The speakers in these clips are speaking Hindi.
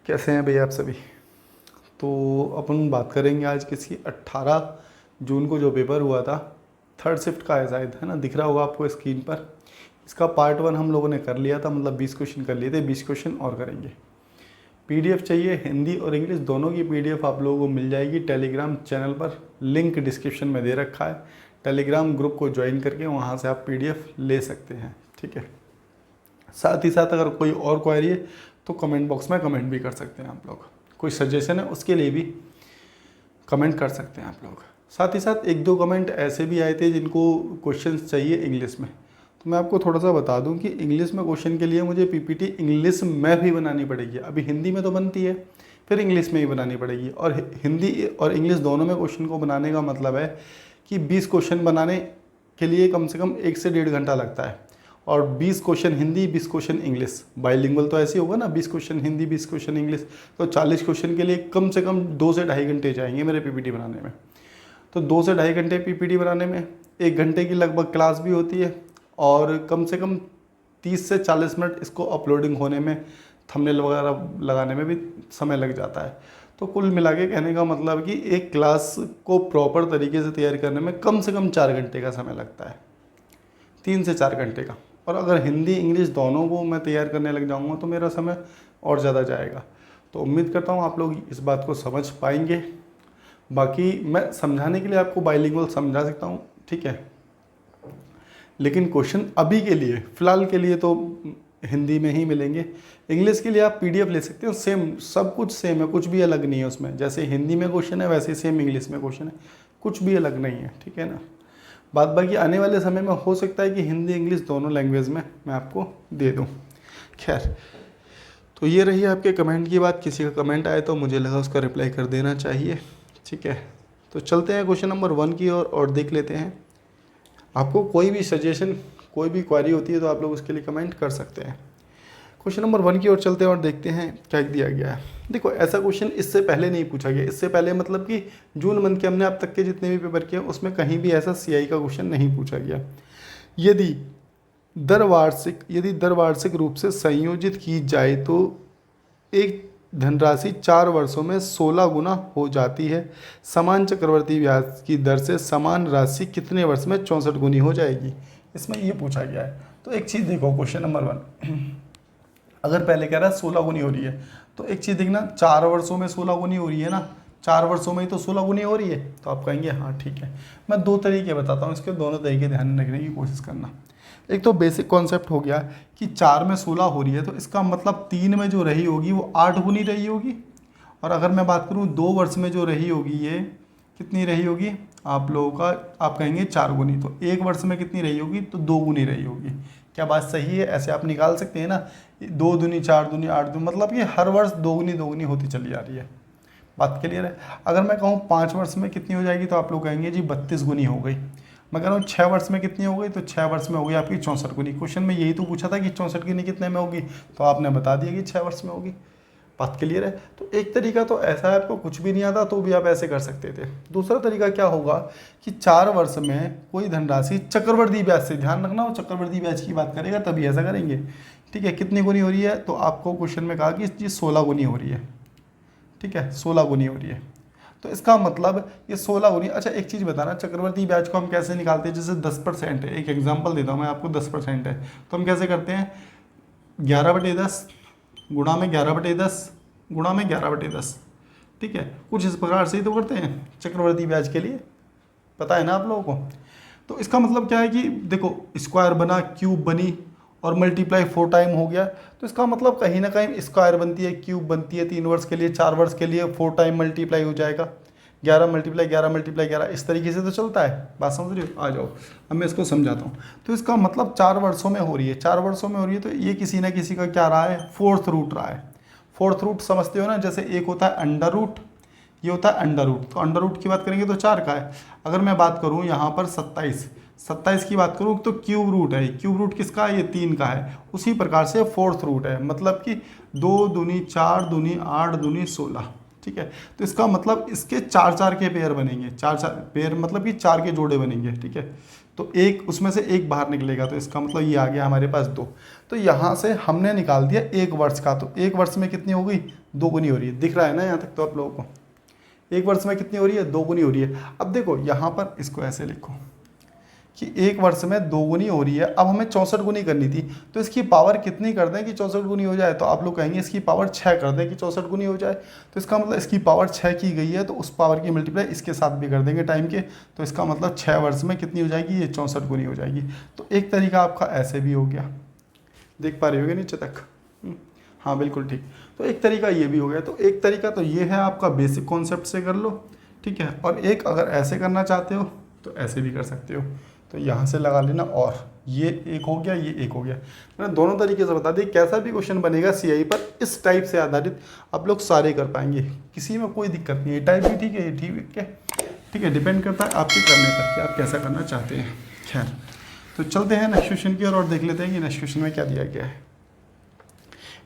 कैसे हैं भैया आप सभी। तो अपन बात करेंगे आज किसी 18 जून को जो पेपर हुआ था, थर्ड शिफ्ट का है शायद, है ना, दिख रहा होगा आपको स्क्रीन पर। इसका पार्ट 1 हम लोगों ने कर लिया था, मतलब 20 क्वेश्चन कर लिए थे, 20 क्वेश्चन और करेंगे। पीडीएफ चाहिए, हिंदी और इंग्लिश दोनों की पीडीएफ आप लोगों को मिल जाएगी टेलीग्राम चैनल पर, लिंक डिस्क्रिप्शन में दे रखा है। टेलीग्राम ग्रुप को ज्वाइन करके वहाँ से आप पीडीएफ ले सकते हैं, ठीक है। साथ ही साथ अगर कोई और क्वेरी है तो कमेंट बॉक्स में कमेंट भी कर सकते हैं आप लोग। कोई सजेशन है उसके लिए भी कमेंट कर सकते हैं आप लोग। साथ ही साथ एक दो कमेंट ऐसे भी आए थे जिनको क्वेश्चंस चाहिए इंग्लिश में, तो मैं आपको थोड़ा सा बता दूं कि इंग्लिश में क्वेश्चन के लिए मुझे पीपीटी इंग्लिश में भी बनानी पड़ेगी। अभी हिंदी में तो बनती है, फिर इंग्लिश में ही बनानी पड़ेगी। और हिंदी और इंग्लिश दोनों में क्वेश्चन को बनाने का मतलब है कि 20 क्वेश्चन बनाने के लिए कम से कम 1 से 1.5 घंटा लगता है। और 20 question Hindi, 20 question English, bilingual तो ऐसे ही होगा ना, 20 क्वेश्चन हिंदी, 20 क्वेश्चन इंग्लिश, तो 40 क्वेश्चन के लिए कम से कम 2 से ढाई घंटे जाएंगे मेरे पीपीटी बनाने में। तो 2 से ढाई घंटे पीपीटी बनाने में 1 घंटे की लगभग क्लास भी होती है, और कम से कम 30 से 40 मिनट इसको अपलोडिंग होने में, थंबनेल वगैरह लगाने में भी समय लग जाता है। तो कुल मिला के कहने का मतलब कि एक क्लास को प्रॉपर तरीके से तैयार करने में कम से कम 4 घंटे का समय लगता है, 3 से 4 घंटे का। और अगर हिंदी इंग्लिश दोनों को मैं तैयार करने लग जाऊंगा तो मेरा समय और ज़्यादा जाएगा। तो उम्मीद करता हूँ आप लोग इस बात को समझ पाएंगे। बाकी मैं समझाने के लिए आपको बाइलिंगुअल समझा सकता हूँ, ठीक है, लेकिन क्वेश्चन अभी के लिए फ़िलहाल के लिए तो हिंदी में ही मिलेंगे। इंग्लिश के लिए आप पीडीएफ ले सकते हो, सेम सब कुछ सेम है, कुछ भी अलग नहीं है उसमें। जैसे हिंदी में क्वेश्चन है वैसे सेम इंग्लिश में क्वेश्चन है, कुछ भी अलग नहीं है, ठीक है ना। बात बाकी आने वाले समय में हो सकता है कि हिंदी इंग्लिश दोनों लैंग्वेज में मैं आपको दे दूं। खैर, तो ये रही आपके कमेंट की बात। किसी का कमेंट आए तो मुझे लगा उसका रिप्लाई कर देना चाहिए, ठीक है। तो चलते हैं क्वेश्चन नंबर 1 की ओर और देख लेते हैं। आपको कोई भी सजेशन, कोई भी क्वेरी होती है तो आप लोग उसके लिए कमेंट कर सकते हैं। क्वेश्चन नंबर 1 की ओर चलते हैं और देखते हैं क्या दिया गया है। देखो, ऐसा क्वेश्चन इससे पहले नहीं पूछा गया। इससे पहले मतलब कि जून मंथ के हमने अब तक के जितने भी पेपर किए उसमें कहीं भी ऐसा सीआई का क्वेश्चन नहीं पूछा गया। यदि दरवार्षिक रूप से संयोजित की जाए तो एक धनराशि 4 वर्षों में 16 गुना हो जाती है। समान चक्रवर्ती ब्याज की दर से समान राशि कितने वर्ष में 64 गुनी हो जाएगी, इसमें ये पूछा गया है। तो एक चीज़ देखो, क्वेश्चन नंबर 1 अगर पहले कह रहा है 16 गुनी हो रही है, तो एक चीज़ देखना, 4 वर्षों में 16 गुनी हो रही है ना, 4 वर्षों में ही तो 16 गुनी हो रही है। तो आप कहेंगे हाँ ठीक है। मैं 2 तरीके बताता हूँ, इसके दोनों तरीके ध्यान में रखने की कोशिश करना। एक तो बेसिक कॉन्सेप्ट हो गया कि 4 में 16 हो रही है, तो इसका मतलब 3 में जो रही होगी वो 8 गुनी रही होगी। और अगर मैं बात करूँ 2 वर्ष में जो रही होगी, ये कितनी रही होगी आप लोगों का, आप कहेंगे 4 गुनी। तो 1 वर्ष में कितनी रही होगी, तो 2 गुनी रही होगी। क्या बात सही है? ऐसे आप निकाल सकते हैं ना, 2 दूनी 4 दूनी 8 दूनी, मतलब कि हर वर्ष 2 गुनी होती चली जा रही है। बात क्लियर है? अगर मैं कहूँ 5 वर्ष में कितनी हो जाएगी, तो आप लोग कहेंगे जी 32 गुनी हो गई। मैं कह रहा हूँ 6 वर्ष में कितनी हो गई, तो 6 वर्ष में हो गई आपकी 64 गुनी। क्वेश्चन में यही तो पूछा था कि 64 गुनी कितने में होगी, तो आपने बता दिया कि 6 वर्ष में होगी। बात क्लियर है? तो एक तरीका तो ऐसा है, आपको कुछ भी नहीं आता तो भी आप ऐसे कर सकते थे। दूसरा तरीका क्या होगा कि 4 वर्ष में कोई धनराशि चक्रवृद्धि ब्याज से, ध्यान रखना वो चक्रवृद्धि ब्याज की बात करेगा तभी ऐसा करेंगे, ठीक है। कितनी गुनी हो रही है, तो आपको क्वेश्चन में कहा कि ये 16 गुनी हो रही है, ठीक है, 16 गुनी हो रही है। तो इसका मतलब ये 16 गुनी। अच्छा एक चीज़ बताना, चक्रवृद्धि ब्याज को हम कैसे निकालते हैं? जैसे 10% है, एक एग्जांपल देता हूँ मैं आपको, 10% है तो हम कैसे करते हैं, 11/10 गुणा में 11/10 गुणा में 11/10, ठीक है। कुछ इस प्रकार से ही तो करते हैं चक्रवृद्धि ब्याज के लिए, पता है ना आप लोगों को। तो इसका मतलब क्या है कि देखो, स्क्वायर बना, क्यूब बनी और मल्टीप्लाई 4 टाइम हो गया, तो इसका मतलब कहीं ना कहीं स्क्वायर बनती है, क्यूब बनती है 3 वर्ष के लिए, 4 वर्ष के लिए 4 टाइम मल्टीप्लाई हो जाएगा, 11 × 11 × 11, इस तरीके से तो चलता है। बात समझ रही हो? आ जाओ अब मैं इसको समझाता हूँ। तो इसका मतलब 4 वर्षों में हो रही है, 4 वर्षों में हो रही है, तो ये किसी ना किसी का क्या रहा है, 4th रूट रहा है। 4th रूट समझते हो ना, जैसे एक होता है अंडर रूट, ये होता है अंडर रूट। तो अंडर रूट की बात करेंगे तो 4 का है। अगर मैं बात करूँ यहाँ पर 27 की बात करूँ तो क्यूब रूट है। क्यूब रूट किसका है? ये 3 का है। उसी प्रकार से 4th रूट है, मतलब कि 2 दूनी 4 दूनी 8 दूनी 16, ठीक है। तो इसका मतलब इसके 4 के पेयर बनेंगे, 4 पेयर मतलब कि 4 के जोड़े बनेंगे, ठीक है। तो एक उसमें से एक बाहर निकलेगा, तो इसका मतलब ये आ गया हमारे पास 2। तो यहाँ से हमने निकाल दिया 1 वर्ष का, तो 1 वर्ष में कितनी हो गई, 2 गुनी हो रही है, दिख रहा है ना यहाँ तक तो आप लोगों को। 1 वर्ष में कितनी हो रही है, 2 गुनी हो रही है। अब देखो यहाँ पर इसको ऐसे लिखो कि 1 वर्ष में 2 गुनी हो रही है। अब हमें 64 गुनी करनी थी, तो इसकी पावर कितनी कर दें कि 64 गुनी हो जाए, तो आप लोग कहेंगे इसकी पावर 6 कर दें कि 64 गुनी हो जाए। तो इसका मतलब इसकी पावर 6 की गई है, तो उस पावर की मल्टीप्लाई इसके साथ भी कर देंगे टाइम के, तो इसका मतलब 6 वर्ष में कितनी हो जाएगी, ये 64 गुनी हो जाएगी। तो एक तरीका आपका ऐसे भी हो गया, देख पा रहे होगे नीचे तक, हाँ बिल्कुल ठीक। तो एक तरीका ये भी हो गया। तो एक तरीका तो ये है आपका बेसिक कॉन्सेप्ट से कर लो, ठीक है। और एक अगर ऐसे करना चाहते हो तो ऐसे भी कर सकते हो, तो यहाँ से लगा लेना, और ये एक हो गया, ये एक हो गया। मैंने दोनों तरीके से बता दी, कैसा भी क्वेश्चन बनेगा सीआई पर इस टाइप से आधारित आप लोग सारे कर पाएंगे, किसी में कोई दिक्कत नहीं है। टाइप भी ठीक है, ये ठीक है, डिपेंड करता है आपके करने पर कि आप कैसा करना चाहते हैं। खैर, तो चलते हैं नेक्स्ट क्वेश्चन की ओर और देख लेते हैं कि नेक्स्ट क्वेश्चन में क्या दिया गया है।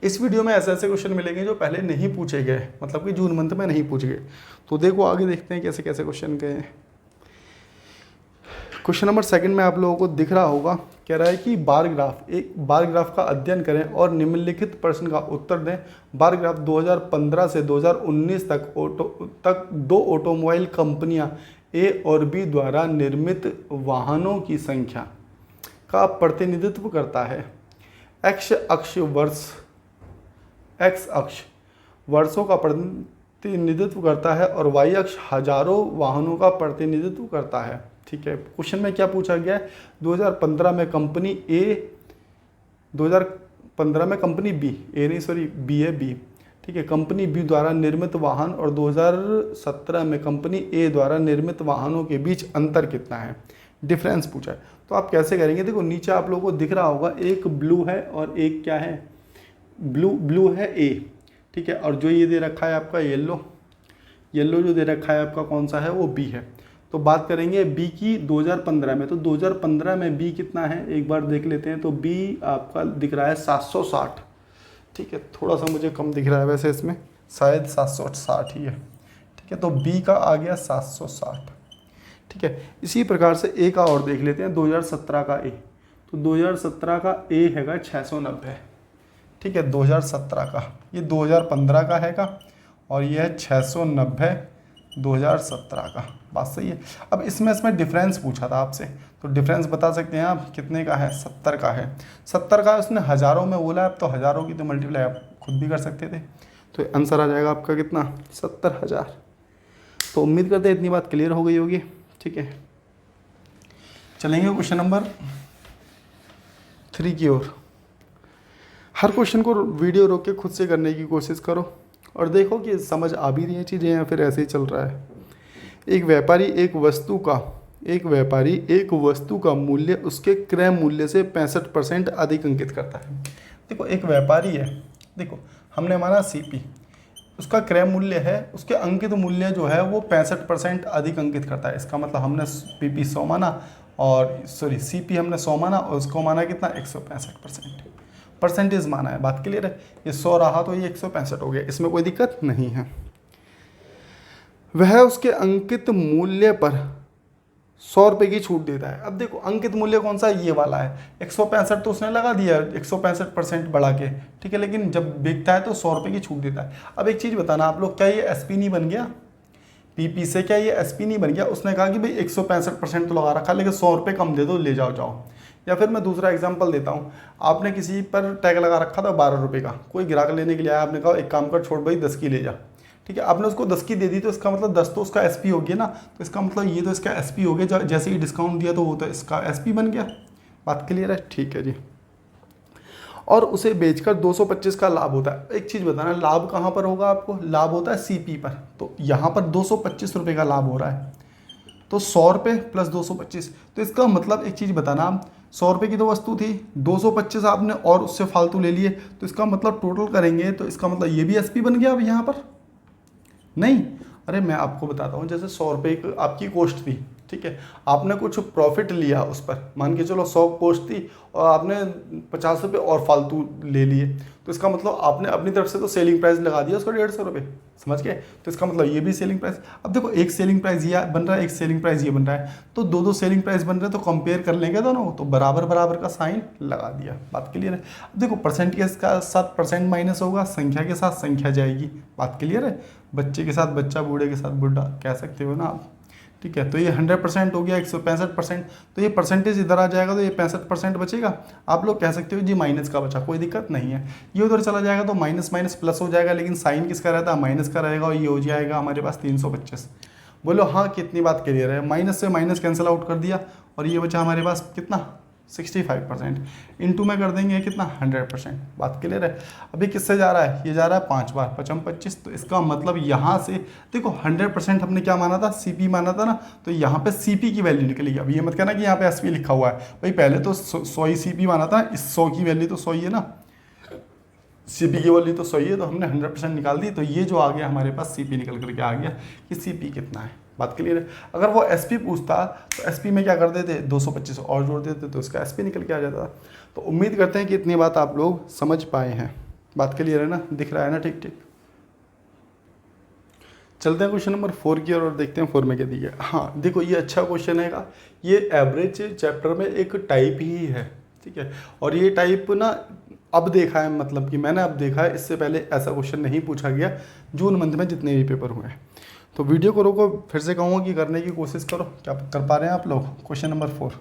इस वीडियो में ऐसे ऐसे क्वेश्चन मिलेंगे जो पहले नहीं पूछे गए, मतलब कि जून मंथ में नहीं पूछे गए। तो देखो आगे देखते हैं कैसे कैसे क्वेश्चन गए हैं। क्वेश्चन नंबर 2 में आप लोगों को दिख रहा होगा, कह रहा है कि बार ग्राफ का अध्ययन करें और निम्नलिखित प्रश्न का उत्तर दें। बार ग्राफ 2015 से 2019 तक 2 ऑटोमोबाइल कंपनियां ए और बी द्वारा निर्मित वाहनों की संख्या का प्रतिनिधित्व करता है। एक्स अक्ष वर्षों का प्रतिनिधित्व करता है और वाई अक्ष हजारों वाहनों का प्रतिनिधित्व करता है। ठीक है, क्वेश्चन में क्या पूछा गया है, 2015 में कंपनी ए, 2015 में कंपनी बी, ए नहीं सॉरी बी है बी, ठीक है, कंपनी बी द्वारा निर्मित वाहन और 2017 में कंपनी ए द्वारा निर्मित वाहनों के बीच अंतर कितना है, डिफरेंस पूछा है। तो आप कैसे करेंगे, देखो नीचे आप लोगों को दिख रहा होगा एक ब्लू है और एक क्या है, ब्लू है ए, ठीक है, और जो ये दे रखा है आपका येलो जो दे रखा है आपका कौन सा है, वो बी है। तो बात करेंगे बी की 2015 में, तो 2015 में बी कितना है एक बार देख लेते हैं। तो बी आपका दिख रहा है 760, ठीक है, थोड़ा सा मुझे कम दिख रहा है वैसे, इसमें शायद 760 ही है, ठीक है। तो बी का आ गया 760, ठीक है। इसी प्रकार से ए का और देख लेते हैं, 2017 का ए, तो 2017 का ए हैगा 690, ठीक है, 2017 का, ये 2015 का हैगा और ये है 690 2017 का, बात सही है। अब इसमें डिफरेंस पूछा था आपसे, तो डिफरेंस बता सकते हैं आप कितने का है, 70 का है। 70 का उसने हज़ारों में बोला है, तो हज़ारों की तो मल्टीप्लाई आप खुद भी कर सकते थे, तो आंसर आ जाएगा आपका कितना, 70,000। तो उम्मीद करते हैं इतनी बात क्लियर हो गई होगी, ठीक है। चलेंगे क्वेश्चन नंबर 3 की ओर। हर क्वेश्चन को वीडियो रोक के खुद से करने की कोशिश करो और देखो कि समझ आ भी रही हैं चीज़ें या फिर ऐसे ही चल रहा है। एक व्यापारी एक वस्तु का मूल्य उसके क्रय मूल्य से 65% अधिक अंकित करता है। देखो एक व्यापारी है, देखो हमने माना सीपी, उसका क्रय मूल्य है, उसके अंकित मूल्य जो है वो 65% अधिक अंकित करता है। इसका मतलब हमने पीपी 100 माना और सीपी हमने 100 माना और उसको माना कितना, 165%, परसेंटेज माना है। बात क्लियर है, ये 100 रहा तो ये 165 हो गया, इसमें कोई दिक्कत नहीं है। वह उसके अंकित मूल्य पर 100 रुपये की छूट देता है। अब देखो अंकित मूल्य कौन सा, ये वाला है, 165 तो उसने लगा दिया 165% बढ़ा के, ठीक है, लेकिन जब बेचता है तो 100 रुपये की छूट देता है। अब एक चीज़ बताना आप लोग, क्या ये एसपी नहीं बन गया, पीपी से क्या ये एसपी नहीं बन गया। उसने कहा कि भाई 165% तो लगा रखा, लेकिन 100 रुपये कम दे दो, ले जाओ। या फिर मैं दूसरा एग्जांपल देता हूँ, आपने किसी पर टैग लगा रखा था 12 रुपये का, कोई ग्राहक लेने के लिए आया, आपने कहा एक काम कर छोड़ भाई 10 की ले जा, ठीक है, आपने उसको 10 की दे दी, तो इसका मतलब 10 तो उसका एसपी हो गया ना, तो इसका मतलब ये तो इसका एसपी हो गया, जैसे ही डिस्काउंट दिया तो वो तो इसका एसपी बन गया। बात क्लियर है, ठीक है जी। और उसे बेचकर 225 का लाभ होता है। एक चीज़ बताना, लाभ कहाँ पर होगा आपको, लाभ होता है सीपी पर, तो यहाँ पर 225 रुपये का लाभ हो रहा है, तो 100 रुपये प्लस 225, तो इसका मतलब एक चीज़ बताना, 100 रुपये की तो वस्तु थी, 225 आपने और उससे फालतू ले लिए, तो इसका मतलब टोटल करेंगे तो इसका मतलब ये भी एसपी बन गया अब यहाँ पर नहीं। अरे मैं आपको बताता हूँ, जैसे 100 रुपये आपकी कॉस्ट थी, ठीक है। आपने कुछ प्रॉफिट लिया उस पर, मान के चलो 100 पोस्ट थी और आपने 50 रुपये और फालतू ले लिए, तो इसका मतलब आपने अपनी तरफ से तो सेलिंग प्राइस लगा दिया उसका 150 रुपये, समझ गए। तो इसका मतलब ये भी सेलिंग प्राइस। अब देखो एक सेलिंग प्राइस ये बन रहा है, एक सेलिंग प्राइस ये बन रहा है, तो दो सेलिंग प्राइस बन रहे हैं, तो कंपेयर कर लेंगे दोनों, तो बराबर बराबर का साइन लगा दिया। बात क्लियर है। अब देखो परसेंटेज का साथ परसेंट माइनस होगा, संख्या के साथ संख्या जाएगी। बात क्लियर है। बच्चे के साथ बच्चा, बूढ़े के साथ बूढ़ा कह सकते हो ना आप, ठीक है। तो ये 100% हो गया, 165%, तो ये परसेंटेज इधर आ जाएगा, तो ये 65% बचेगा। आप लोग कह सकते हो जी माइनस का बचा, कोई दिक्कत नहीं है। ये उधर चला जाएगा तो माइनस माइनस प्लस हो जाएगा, लेकिन साइन किसका रहता है, माइनस का रहेगा, और ये हो जाएगा हमारे पास 325। बोलो हाँ, कितनी बात क्लियर है। माइनस से माइनस कैंसिल आउट कर दिया, और ये बचा हमारे पास कितना, 65%। इंटू में कर देंगे कितना, 100%। बात क्लियर है। अभी किससे जा रहा है, ये जा रहा है 5 बार, 5 25, तो इसका मतलब यहाँ से देखो 100% हमने क्या माना था, सीपी माना था ना, तो यहाँ पे सीपी की वैल्यू निकलेगी। अब ये मत कहना कि यहाँ पे एसपी लिखा हुआ है, भाई पहले तो 100 ही सीपी माना था, इस 100 की वैल्यू तो 100 ही है ना, सीपी की वैल्यू तो 100 ही है, तो हमने 100% निकाल दी, तो ये जो आ गया हमारे पास सीपी निकल करके आ गया कि सीपी कितना है। बात क्लियर है। अगर वो एसपी पूछता तो एसपी में क्या कर देते, 225 और जोड़ देते, तो इसका एसपी निकल के आ जाता। तो उम्मीद करते हैं कि इतनी बात आप लोग समझ पाए हैं। बात क्लियर है ना, दिख रहा है ना, ठीक ठीक। चलते हैं क्वेश्चन नंबर 4 की और देखते हैं 4 में क्या दिया। हाँ देखो, ये अच्छा क्वेश्चन है, ये एवरेज चैप्टर में एक टाइप ही है, ठीक है। और ये टाइप ना अब देखा है, मतलब कि मैंने अब देखा है, इससे पहले ऐसा क्वेश्चन नहीं पूछा गया जून मंथ में जितने भी पेपर हुए हैं। तो वीडियो को रोको, फिर से कहूँगा कि करने की कोशिश करो। क्या कर पा रहे हैं आप लोग। क्वेश्चन नंबर 4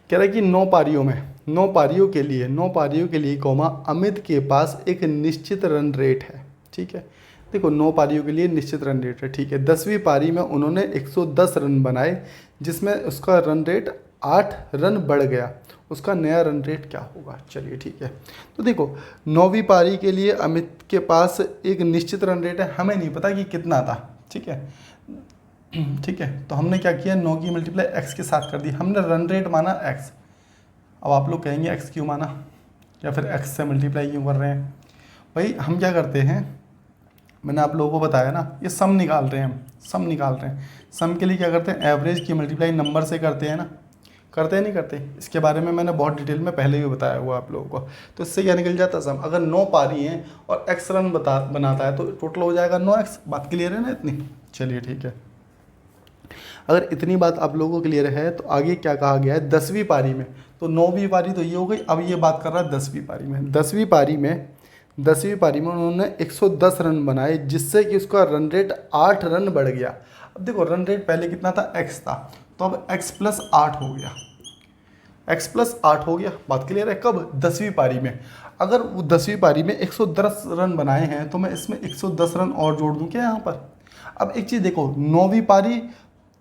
कह रहा है कि 9 पारियों में, 9 पारियों के लिए कौमा अमित के पास एक निश्चित रन रेट है, ठीक है। देखो 9 पारियों के लिए निश्चित रन रेट है, ठीक है। 10वीं पारी में उन्होंने 110 रन बनाए, जिसमें उसका रन रेट 8 रन बढ़ गया, उसका नया रन रेट क्या होगा। चलिए ठीक है। तो देखो 9वीं पारी के लिए अमित के पास एक निश्चित रन रेट है, हमें नहीं पता कि कितना था, ठीक है, ठीक है। तो हमने क्या किया, 9 की मल्टीप्लाई एक्स के साथ कर दी, हमने रन रेट माना एक्स। अब आप लोग कहेंगे एक्स क्यों माना, या फिर एक्स से मल्टीप्लाई क्यों कर रहे हैं। भाई हम क्या करते हैं, मैंने आप लोगों को बताया ना, ये सम निकाल रहे हैं, हम सम निकाल रहे हैं। सम के लिए क्या करते हैं, एवरेज की मल्टीप्लाई नंबर से करते हैं ना, करते हैं नहीं करते, इसके बारे में मैंने बहुत डिटेल में पहले भी बताया हुआ आप लोगों को। तो इससे क्या निकल जाता है सम, अगर 9 पारी हैं और एक्स रन बनाता है तो टोटल हो जाएगा 9x। बात क्लियर है ना इतनी। चलिए ठीक है। अगर इतनी बात आप लोगों को क्लियर है तो आगे क्या कहा गया है, 10वीं पारी में, तो 9वीं पारी तो ये हो गई, अब ये बात कर रहा है 10वीं पारी में। 10वीं पारी में उन्होंने 110 रन बनाए, जिससे कि उसका रन रेट 8 रन बढ़ गया। अब देखो रन रेट पहले कितना था, x था, तो अब x + 8 हो गया, x + 8 हो गया। बात क्लियर है। कब, 10वीं पारी में। अगर वो 10वीं पारी में 110 रन बनाए हैं तो मैं इसमें 110 रन और जोड़ दूं क्या यहाँ पर। अब एक चीज़ देखो, 9वीं पारी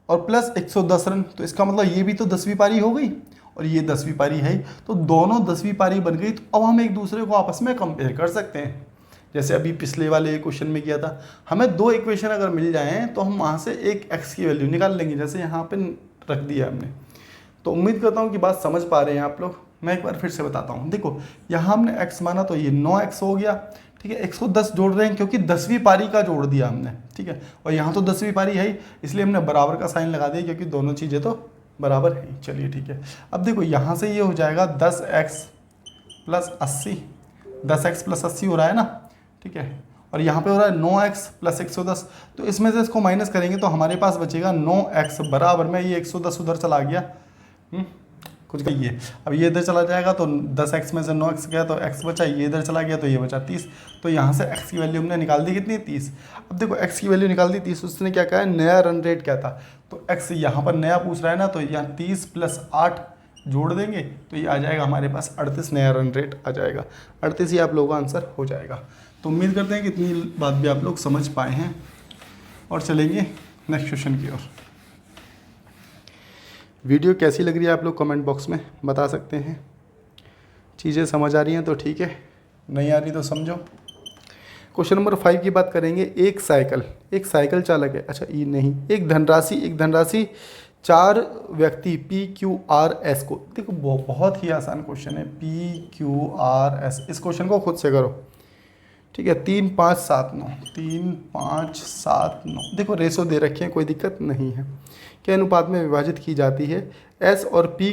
और प्लस 110 रन, तो इसका मतलब ये भी तो 10वीं पारी हो गई और ये 10वीं पारी है, तो दोनों 10वीं पारी बन गई। तो अब हम एक दूसरे को आपस में कंपेयर कर सकते हैं, जैसे अभी पिछले वाले क्वेश्चन में किया था। हमें 2 इक्वेशन अगर मिल जाएं तो हम वहाँ से एक x की वैल्यू निकाल लेंगे, जैसे यहाँ पे रख दिया हमने। तो उम्मीद करता हूँ कि बात समझ पा रहे हैं आप लोग। मैं एक बार फिर से बताता हूँ। देखो यहाँ हमने x माना तो ये 9x हो गया, ठीक है। 110 जोड़ रहे हैं क्योंकि 10वीं पारी का जोड़ दिया हमने, ठीक है। और यहाँ तो 10वीं पारी है ही, इसलिए हमने बराबर का साइन लगा दिया, क्योंकि दोनों चीज़ें तो बराबर है। चलिए ठीक है। अब देखो यहाँ से ये हो जाएगा 10x + 80, 10x + 80 हो रहा है ना, ठीक है। और यहाँ पे हो रहा है 9x + 110, तो इसमें से इसको माइनस करेंगे तो हमारे पास बचेगा 9x बराबर में ये 110 उधर चला गया, कुछ कहिए। अब ये इधर चला जाएगा तो 10x में से 9x गया तो x बचा, ये इधर चला गया तो ये बचा 30। तो यहाँ से x की वैल्यू हमने निकाल दी कितनी, 30। अब देखो x की वैल्यू निकाल दी 30, उसने क्या कहा है, नया रन रेट क्या था, तो x यहाँ पर नया पूछ रहा है ना, तो यहाँ 30 + 8 जोड़ देंगे तो ये आ जाएगा हमारे पास 38 नया रन रेट आ जाएगा। 38 ही आप लोगों का आंसर हो जाएगा। तो उम्मीद करते हैं कि इतनी बात भी आप लोग समझ पाए हैं, और चलेंगे नेक्स्ट क्वेश्चन की ओर। वीडियो कैसी लग रही है आप लोग कमेंट बॉक्स में बता सकते हैं। चीज़ें समझ आ रही हैं तो ठीक है, नहीं आ रही तो समझो। क्वेश्चन नंबर 5 की बात करेंगे। एक साइकिल चालक है, अच्छा ये नहीं, एक धनराशि 4 व्यक्ति PQRS को, देखो बहुत ही आसान क्वेश्चन है, PQRS, इस क्वेश्चन को खुद से करो, ठीक है, 3 5 7 9, 3 5 7 9, देखो रेशो दे रखे हैं, कोई दिक्कत नहीं है। के अनुपात में विभाजित की जाती है? एस और पी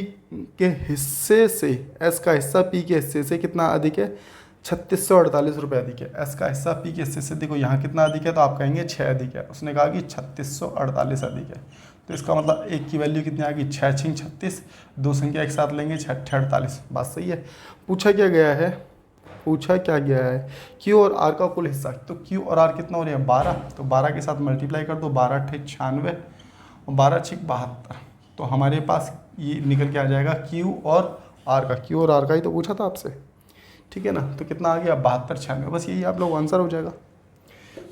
के हिस्से से, एस का हिस्सा पी के हिस्से से कितना अधिक है? 3648 रुपये अधिक है। एस का हिस्सा पी के हिस्से से, देखो यहाँ कितना अधिक है, तो आप कहेंगे 6 अधिक है। उसने कहा कि 3648 अधिक है, तो इसका मतलब एक की वैल्यू कितनी आ गई? 6 6 36, दो संख्या एक साथ लेंगे 6 6 48। बात सही है। पूछा क्या गया है? पूछा क्या गया है? क्यू और आर का कुल हिस्सा, तो क्यू और आर कितना हो रहा है? 12, तो 12 के साथ मल्टीप्लाई कर दो, 12 अट्ठे 96 और 12 छिक 72, तो हमारे पास ये निकल के आ जाएगा क्यू और आर का। क्यू और आर का ही तो पूछा था आपसे, ठीक है ना। तो कितना आ गया? 72 96, बस यही आप लोग आंसर हो जाएगा।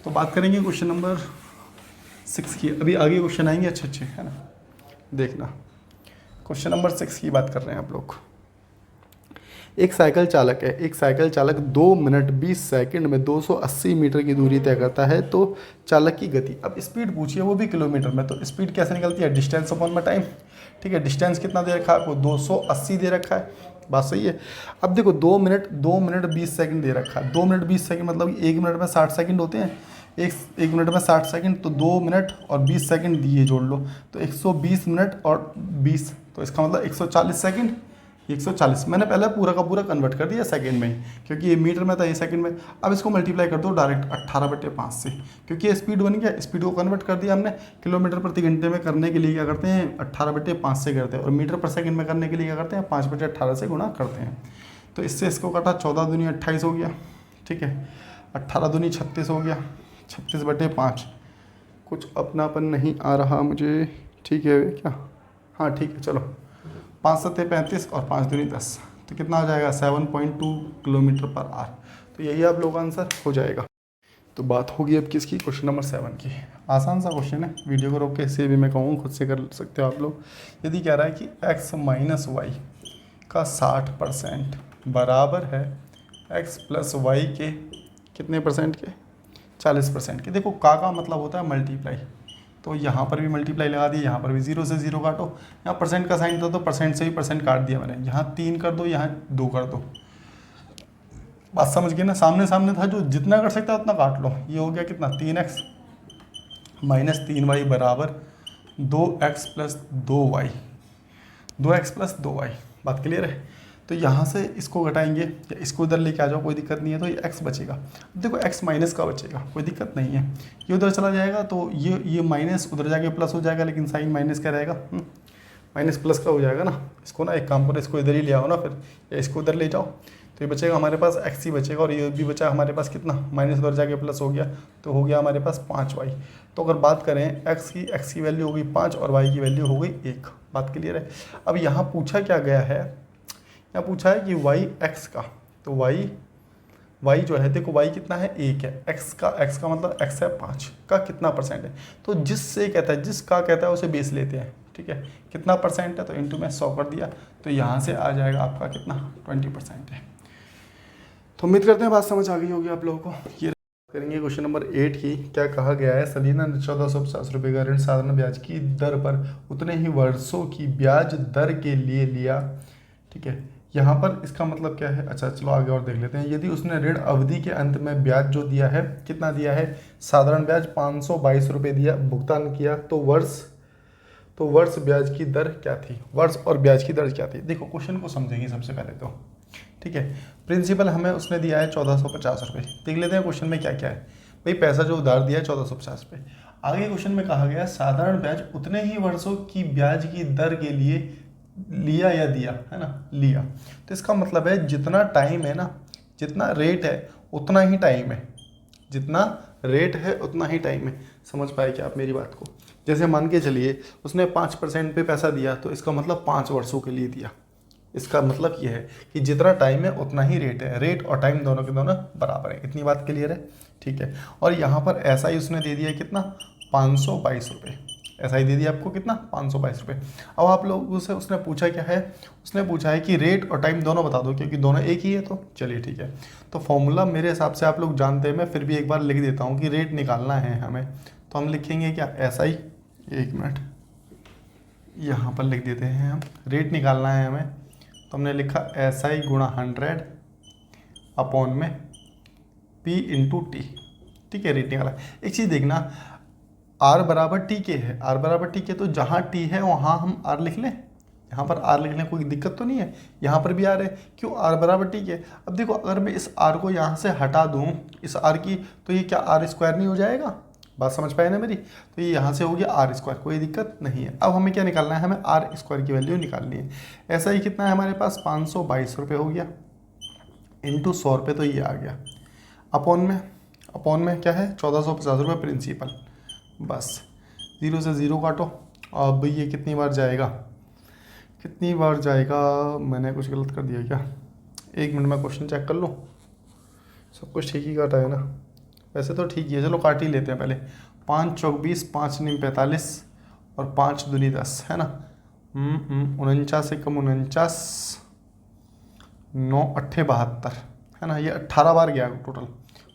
तो बात करेंगे क्वेश्चन नंबर 6 की। अभी आगे क्वेश्चन आएंगे अच्छे अच्छे, है ना, देखना। क्वेश्चन नंबर 6 की बात कर रहे हैं आप लोग। एक साइकिल चालक है, एक साइकिल चालक 2 मिनट 20 सेकंड में 280 मीटर की दूरी तय करता है, तो चालक की गति, अब स्पीड पूछिए वो भी किलोमीटर में, तो स्पीड कैसे निकलती है? डिस्टेंस अपॉन में टाइम, ठीक है। डिस्टेंस कितना दे रखा है आपको? 280 दे रखा है, बात सही है। अब देखो 2 मिनट 20 सेकंड दे रखा है। 2 मिनट 20 सेकंड मतलब 1 मिनट में 60 सेकंड होते हैं। एक मिनट में 60 सेकंड, तो 2 मिनट और 20 सेकंड दिए जोड़ लो, तो 120 मिनट और 20, तो इसका मतलब 140 सेकंड, 140। मैंने पहले पूरा का पूरा कन्वर्ट कर दिया सेकंड में ही, क्योंकि ये मीटर में था, ये सेकंड में। अब इसको मल्टीप्लाई कर दो डायरेक्ट 18/5 से, क्योंकि ये स्पीड बन गया। स्पीड को कन्वर्ट कर दिया हमने किलोमीटर प्रति घंटे में करने के लिए क्या करते हैं? 18/5 से करते हैं, और मीटर पर सेकंड में करने के लिए क्या करते हैं? 5/18 से गुणा करते हैं। तो इससे इसको काटा, 14 दूनी 28 हो गया, ठीक है। 18 दूनी 36 हो गया, 36/5। कुछ अपनापन नहीं आ रहा मुझे, ठीक है क्या? हाँ ठीक है, चलो। 5 7 35 और 5 दूनी 10, तो कितना आ जाएगा? 7.2 किलोमीटर पर आवर। तो यही आप लोग आंसर हो जाएगा। तो बात होगी अब किसकी? क्वेश्चन नंबर 7 की। आसान सा क्वेश्चन है, वीडियो को रोक के इसे भी मैं कहूँ खुद से कर सकते हो आप लोग। यदि कह रहा है कि x माइनस वाई का 60% बराबर है x प्लस वाई के कितने परसेंट के? 40% के। देखो का मतलब होता है मल्टीप्लाई, तो यहाँ पर भी मल्टीप्लाई लगा दिया, यहाँ पर भी 0 से 0 काटो। यहाँ परसेंट का साइन था तो परसेंट से ही परसेंट काट दिया मैंने। यहाँ 3 कर दो, यहाँ 2 कर दो। बात समझ गए ना? सामने सामने था, जो जितना कर सकता है उतना काट लो। ये हो गया कितना? 3x माइनस 3y बराबर 2x plus 2y, 2x plus 2y। बात क्लियर है? तो यहाँ से इसको घटाएंगे या इसको इधर लेके आ जाओ, कोई दिक्कत नहीं है। तो ये x बचेगा। देखो x माइनस का बचेगा, कोई दिक्कत नहीं है। ये उधर चला जाएगा तो ये माइनस उधर जाके प्लस हो जाएगा, लेकिन साइन माइनस का रहेगा, माइनस प्लस का हो जाएगा ना। इसको ना एक काम करो, इसको इधर ही ले आओ ना फिर, या इसको इधर ले जाओ, तो ये बचेगा हमारे पास x ही बचेगा। और ये भी बचा हमारे पास कितना? माइनस उधर जाके प्लस हो गया, तो हो गया हमारे पास 5y। तो अगर बात करें x की वैल्यू हो गई 5 और y की वैल्यू हो गई 1। बात क्लियर है? अब यहाँ पूछा क्या गया है? यहाँ पूछा है कि y x का, तो y जो है, देखो y कितना है? 1 है। x का मतलब x है 5 का कितना परसेंट है? तो जिससे कहता है, जिसका कहता है उसे बेस लेते हैं, ठीक है। कितना परसेंट है? तो इंटू में 100 कर दिया, तो यहाँ से आ जाएगा आपका कितना? 20% है। तो उम्मीद करते हैं बात समझ आ गई होगी आप लोगों को। ये करेंगे क्वेश्चन नंबर 8 की। क्या कहा गया है? सलीना ने 1450 रुपये का ऋण साधारण ब्याज की दर पर उतने ही वर्षों की ब्याज दर के लिए लिया, ठीक है। यहाँ पर इसका मतलब क्या है? अच्छा चलो आगे और देख लेते हैं। यदि उसने ऋण अवधि के अंत में ब्याज जो दिया है, कितना दिया है? साधारण ब्याज 522 रुपये दिया, भुगतान किया, तो वर्ष ब्याज की दर क्या थी? वर्ष और ब्याज की दर क्या थी? देखो क्वेश्चन को समझेंगे सबसे पहले तो, ठीक है। प्रिंसिपल हमें उसने दिया है 1450 रुपये। देख लेते हैं क्वेश्चन में क्या क्या है। भाई पैसा जो उधार दिया है 1450 रुपये। आगे क्वेश्चन में कहा गया साधारण ब्याज उतने ही वर्षों की ब्याज की दर के लिए लिया या दिया, है ना, लिया। तो इसका मतलब है जितना टाइम है ना, जितना रेट है उतना ही टाइम है, जितना रेट है उतना ही टाइम है। समझ पाए क्या आप मेरी बात को? जैसे मान के चलिए उसने 5% पे पैसा दिया, तो इसका मतलब 5 वर्षों के लिए दिया। इसका मतलब ये है कि जितना टाइम है उतना ही रेट है। रेट और टाइम दोनों के दोनों बराबर है। इतनी बात क्लियर है, ठीक है। और यहाँ पर ऐसा ही उसने दे दिया कितना? 522 रुपये। ऐसा ही दे दिया आपको कितना? 522 रुपये। अब आप लोगों से उसने पूछा क्या है? उसने पूछा है कि रेट और टाइम दोनों बता दो, क्योंकि दोनों एक ही है। तो चलिए ठीक है। तो फॉर्मूला मेरे हिसाब से आप लोग जानते हैं, मैं फिर भी एक बार लिख देता हूँ कि रेट निकालना है हमें। तो हम लिखेंगे क्या? ऐसा ही, एक मिनट यहाँ पर लिख देते हैं हम। रेट निकालना है हमें, तो हमने लिखा SI गुणा 100 अपॉन में P इंटू टी, ठीक है, रेट निकाला। एक चीज़ देखना, R बराबर टी के है, R बराबर टी के, तो जहाँ टी है वहाँ हम R लिख लें, यहाँ पर R लिख लें, कोई दिक्कत तो नहीं है। यहाँ पर भी R है, क्यों, R बराबर टी के। अब देखो अगर मैं इस R को यहाँ से हटा दूँ इस R की, तो ये क्या R स्क्वायर नहीं हो जाएगा, बात समझ पाए ना मेरी। तो ये यहाँ से हो गया R स्क्वायर, कोई दिक्कत नहीं है। अब हमें क्या निकालना है, हमें R स्क्वायर की वैल्यू निकालनी है। ऐसा ही कितना है हमारे पास, 522 रुपये हो गया, इंटू 100 रुपये, तो ये आ गया। अपॉन में क्या है, 1450 रुपये प्रिंसिपल। बस 0 से 0 काटो। अब ये कितनी बार जाएगा, मैंने कुछ गलत कर दिया क्या, 1 मिनट में क्वेश्चन चेक कर लो। सब कुछ ठीक ही काटा है ना, वैसे तो ठीक ही है, चलो काट ही लेते हैं पहले। 5 चौक 20, 5 नीम 45 और 5 दूनी 10, है ना। 49 एकम 49, 9 अट्ठे 72, है ना। ये 18 बार गया टोटल,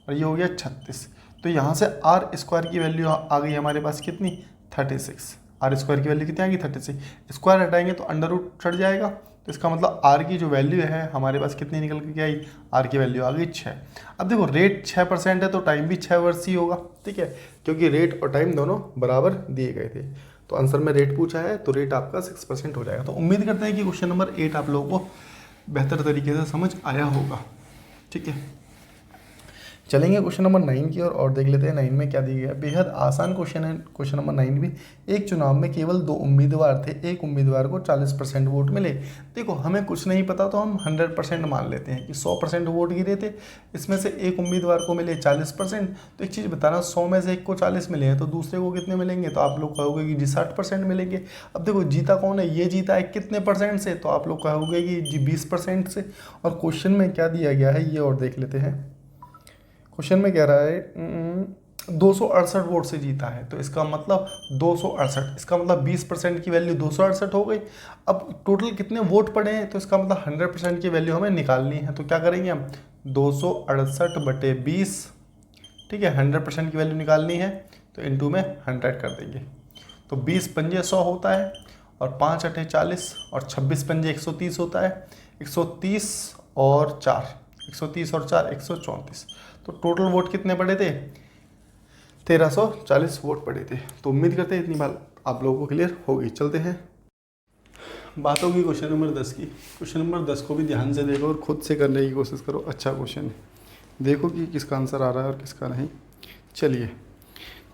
और ये हो गया 36। तो यहाँ से आर स्क्वायर की वैल्यू आ गई हमारे पास कितनी, 36। आर स्क्वायर की वैल्यू कितनी आ गई, 36। स्क्वायर हटाएंगे तो अंडर रूट चढ़ जाएगा, तो इसका मतलब आर की जो वैल्यू है हमारे पास कितनी निकल के आई, आर की वैल्यू आ गई 6। अब देखो रेट 6% है तो टाइम भी 6 वर्ष ही होगा, ठीक है, क्योंकि रेट और टाइम दोनों बराबर दिए गए थे। तो आंसर में रेट पूछा है तो रेट आपका 6% हो जाएगा। तो उम्मीद करते हैं कि क्वेश्चन नंबर 8 आप लोगों को बेहतर तरीके से समझ आया होगा, ठीक है। चलेंगे क्वेश्चन नंबर 9 की और देख लेते हैं 9 में क्या दिया गया। बेहद आसान क्वेश्चन है क्वेश्चन नंबर 9 भी। एक चुनाव में केवल 2 उम्मीदवार थे, एक उम्मीदवार को 40% वोट मिले। देखो हमें कुछ नहीं पता तो हम 100% मान लेते हैं कि 100% वोट गिरे थे, इसमें से एक उम्मीदवार को मिले 40%। तो एक चीज़ बताना, 100 में से एक को 40 मिले हैं तो दूसरे को कितने मिलेंगे, तो आप लोग कहोगे कि जी 60% मिलेंगे। अब देखो जीता कौन है, ये जीता है कितने परसेंट से, तो आप लोग कहोगे कि जी 20% से। और क्वेश्चन में क्या दिया गया है ये और देख लेते हैं। क्वेश्चन में कह रहा है 268 वोट से जीता है, तो इसका मतलब 268, इसका मतलब 20% की वैल्यू 268 हो गई। अब टोटल कितने वोट पड़े हैं, तो इसका मतलब 100% की वैल्यू हमें निकालनी है। तो क्या करेंगे हम, 268/20, ठीक है, 100% की वैल्यू निकालनी है तो इंटू में 100 कर देंगे। तो 20 पंजे 100 होता है, और 5 अठे 40, और 26 पंजे 130 होता है। 130 और 4, 130 और 4 134। तो टोटल वोट कितने पड़े थे, 1340 वोट पड़े थे। तो उम्मीद करते हैं इतनी बात आप लोगों को क्लियर होगी। चलते हैं, बात होगी क्वेश्चन नंबर 10 की। क्वेश्चन नंबर 10 को भी ध्यान से देखो और खुद से करने की कोशिश करो। अच्छा क्वेश्चन है, देखो कि किसका आंसर आ रहा है और किसका नहीं। चलिए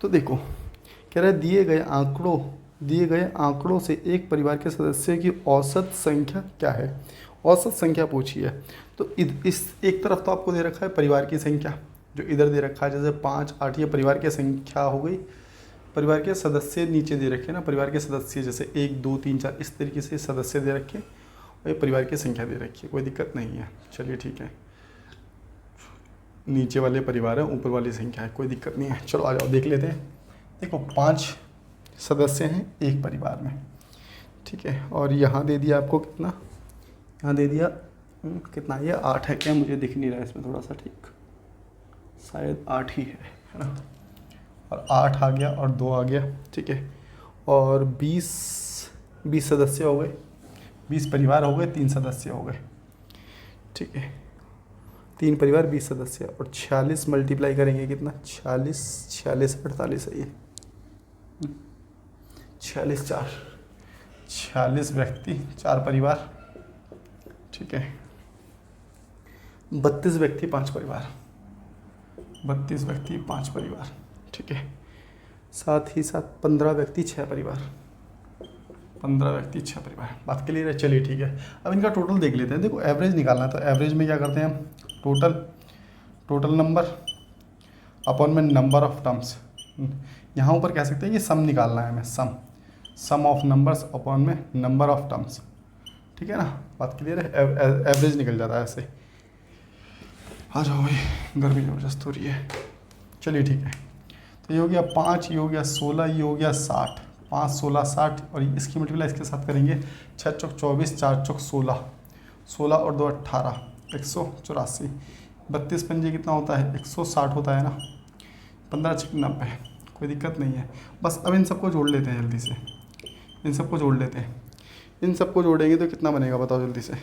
तो देखो, कह रहा है दिए गए आंकड़ों से एक परिवार के सदस्यों की औसत संख्या क्या है। औसत संख्या पूछी है, तो इस एक तरफ तो आपको दे रखा है परिवार की संख्या, जो इधर दे रखा है जैसे 5 8, ये परिवार की संख्या हो गई। परिवार के सदस्य नीचे दे रखे ना, परिवार के सदस्य जैसे 1 2 3 4 इस तरीके से सदस्य दे रखे, और ये परिवार की संख्या दे रखी है, कोई दिक्कत नहीं है। चलिए ठीक है, नीचे वाले परिवार है, ऊपर वाली संख्या है, कोई दिक्कत नहीं है। चलो आ जाओ देख लेते हैं। देखो 5 सदस्य हैं एक परिवार में, ठीक है, और यहाँ दे दिया आपको कितना, यहाँ दे दिया कितना, ये 8 है क्या, मुझे दिख नहीं रहा है इसमें थोड़ा सा, ठीक, शायद 8 ही है ना। और 8 आ गया और 2 आ गया, ठीक है, और 20 सदस्य हो गए, 20 परिवार हो गए, 3 सदस्य हो गए, ठीक है, 3 परिवार 20 सदस्य। और 46 मल्टीप्लाई करेंगे कितना, 46 48 है ये, 46 4, 46 व्यक्ति 4 परिवार, ठीक है, 32 व्यक्ति 5 परिवार, 32 व्यक्ति 5 परिवार, ठीक है, साथ ही साथ 15 व्यक्ति 6 परिवार, 15 व्यक्ति 6 परिवार। बात क्लियर है, चलिए ठीक है। अब इनका टोटल देख लेते हैं। देखो एवरेज निकालना है, तो एवरेज में क्या करते हैं हम, टोटल नंबर अपॉन में नंबर ऑफ टर्म्स। यहाँ ऊपर कह सकते हैं कि सम निकालना है हमें, सम ऑफ नंबर्स अपॉन में नंबर ऑफ टर्म्स, ठीक है ना। बात क्लियर है, एवरेज निकल जाता है ऐसे। आ जाओ भाई, गर्मी ज़बरदस्त हो रही है। चलिए ठीक है, तो ये हो गया 5, ये हो गया 16, ये हो गया 60, 5 16 60, और इसकी मल्टीप्लाई इसके साथ करेंगे, 6 चौक 24, 4 चौक 16, 16 और 2 18, 184, 32 पंजे कितना होता है, 160 होता है ना, 15 6 90, कोई दिक्कत नहीं है। बस अब इन सबको जोड़ लेते हैं जल्दी से, इन सबको जोड़ लेते हैं। इन सबको जोड़ेंगे तो कितना बनेगा बताओ जल्दी से,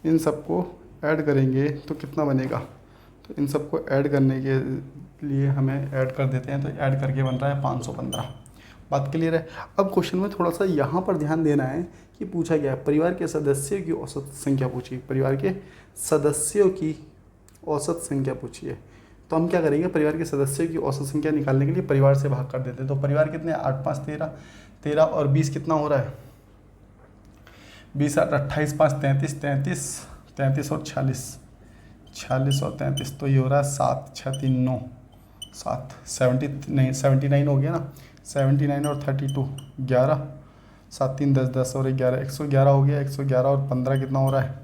इन सबको ऐड करेंगे तो कितना बनेगा, तो इन सबको ऐड करने के लिए हमें ऐड कर देते हैं, तो ऐड करके बन रहा है 515। बात क्लियर है। अब क्वेश्चन में थोड़ा सा यहाँ पर ध्यान देना है कि पूछा गया है परिवार के सदस्यों की औसत संख्या पूछी, परिवार के सदस्यों की औसत संख्या पूछी है। तो हम क्या करेंगे, परिवार के सदस्यों की औसत संख्या निकालने के लिए परिवार से भाग कर देते हैं। तो परिवार कितने, 8 5 13, 13 और 20 कितना हो रहा है, 20 8 28 5 33, 33 33 और 46, 46 और 33, तो ये हो रहा है 7 6 3 9 7 79 हो गया ना, 79 और 32 11, 7 3 10 10 और 11 111 हो गया। 111 और 15 कितना हो रहा है,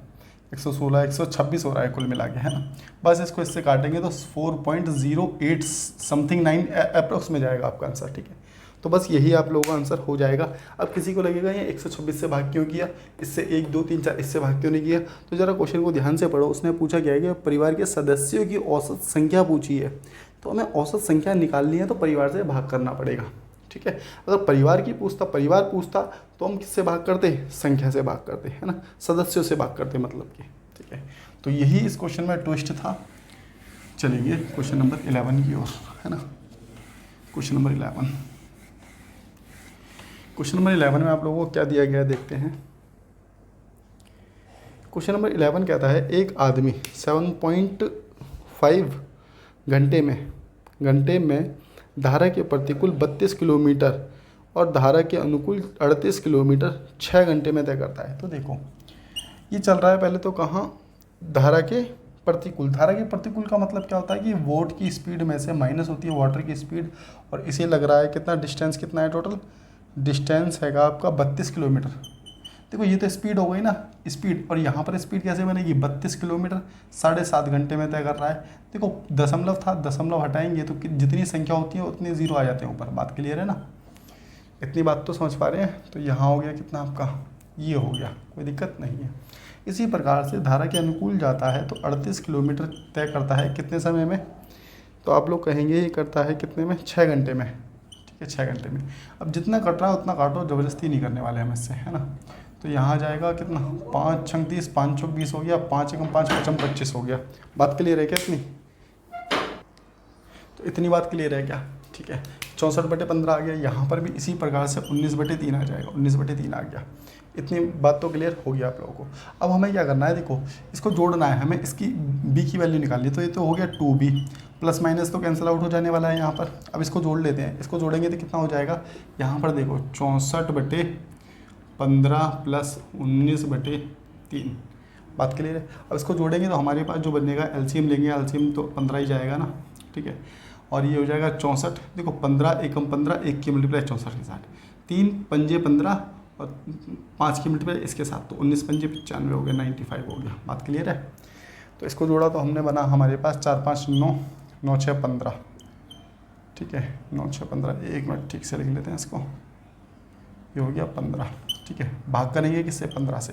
116 126 हो रहा है कुल मिला के, है ना। बस इसको इससे काटेंगे तो 4.08 समथिंग 9 अप्रोक्स में जाएगा आपका आंसर, ठीक है। तो बस यही आप लोगों का आंसर हो जाएगा। अब किसी को लगेगा ये 126 से भाग क्यों किया, इससे 1 2 3 4 इससे भाग क्यों नहीं किया, तो ज़रा क्वेश्चन को ध्यान से पढ़ो। उसने पूछा क्या है कि परिवार के सदस्यों की औसत संख्या पूछी है, तो हमें औसत संख्या निकालनी है तो परिवार से भाग करना पड़ेगा, ठीक है। अगर परिवार पूछता तो हम किससे भाग करते, संख्या से भाग करते, है ना, सदस्यों से भाग करते मतलब कि, ठीक है। तो यही इस क्वेश्चन में ट्विस्ट था। चलिए क्वेश्चन नंबर 11 की ओर, है ना। क्वेश्चन नंबर 11 में आप लोगों को क्या दिया गया है देखते हैं। क्वेश्चन नंबर 11 कहता है एक आदमी 7.5 घंटे में धारा के प्रतिकूल 32 किलोमीटर और धारा के अनुकूल 38 किलोमीटर 6 घंटे में तय करता है। तो देखो ये चल रहा है पहले तो कहाँ, धारा के प्रतिकूल। धारा के प्रतिकूल का मतलब क्या होता है कि वोट की स्पीड में से माइनस होती है वाटर की स्पीड, और इसे लग रहा है कितना डिस्टेंस, कितना है टोटल डिस्टेंस हैगा आपका 32 किलोमीटर। देखो ये तो स्पीड हो गई ना, स्पीड, और यहाँ पर स्पीड कैसे बनेगी, 32 किलोमीटर 7.5 घंटे में तय कर रहा है। देखो दशमलव था, दशमलव हटाएंगे तो जितनी संख्या होती है उतने जीरो आ जाते हैं ऊपर। बात क्लियर है ना, इतनी बात तो समझ पा रहे हैं। तो यहाँ हो गया कितना आपका, ये हो गया, कोई दिक्कत नहीं है। इसी प्रकार से धारा के अनुकूल जाता है तो 38 किलोमीटर तय करता है कितने समय में, तो आप लोग कहेंगे ये करता है कितने में, 6 घंटे में, ठीक है 6 घंटे में। अब जितना कट रहा है उतना काटो, ज़बरदस्ती नहीं करने वाले हम इससे, है ना। तो यहाँ जाएगा कितना, 5 6 30, 5 चौक 20 हो गया, 5 एकम 5 पचम 25 हो गया। बात क्लियर है क्या इतनी, तो इतनी बात क्लियर है क्या, ठीक है। 64/15 आ गया। यहाँ पर भी इसी प्रकार से 19/3 आ जाएगा, 19/3 आ गया। इतनी बात तो क्लियर हो गया आप लोगों को। अब हमें क्या करना है, देखो इसको जोड़ना है हमें, इसकी b की वैल्यू निकालनी है। तो ये तो हो गया 2b, प्लस माइनस तो कैंसिल आउट हो जाने वाला है यहाँ पर। अब इसको जोड़ लेते हैं, इसको जोड़ेंगे तो कितना हो जाएगा, यहाँ पर देखो 64/15 प्लस 19/3। बात क्लियर है। अब इसको जोड़ेंगे तो हमारे पास जो बनेगा, एलसीएम लेंगे, एलसीएम तो 15 ही जाएगा ना, ठीक है। और ये हो जाएगा 64, देखो 15 एकम 15, 1 की मल्टीप्लाई 64 के साथ, 3 पंजे 15 और 5 की मल्टीप्लाई इसके साथ, तो 19 पंजे 95 हो गया, 95 हो गया। बात क्लियर है। तो इसको जोड़ा तो हमने बना हमारे पास 4 5 9 9 6 15, ठीक है 9 6 15। 1 मिनट ठीक से लिख लेते हैं इसको, ये हो गया 15, ठीक है। भाग करेंगे किससे, 15 से।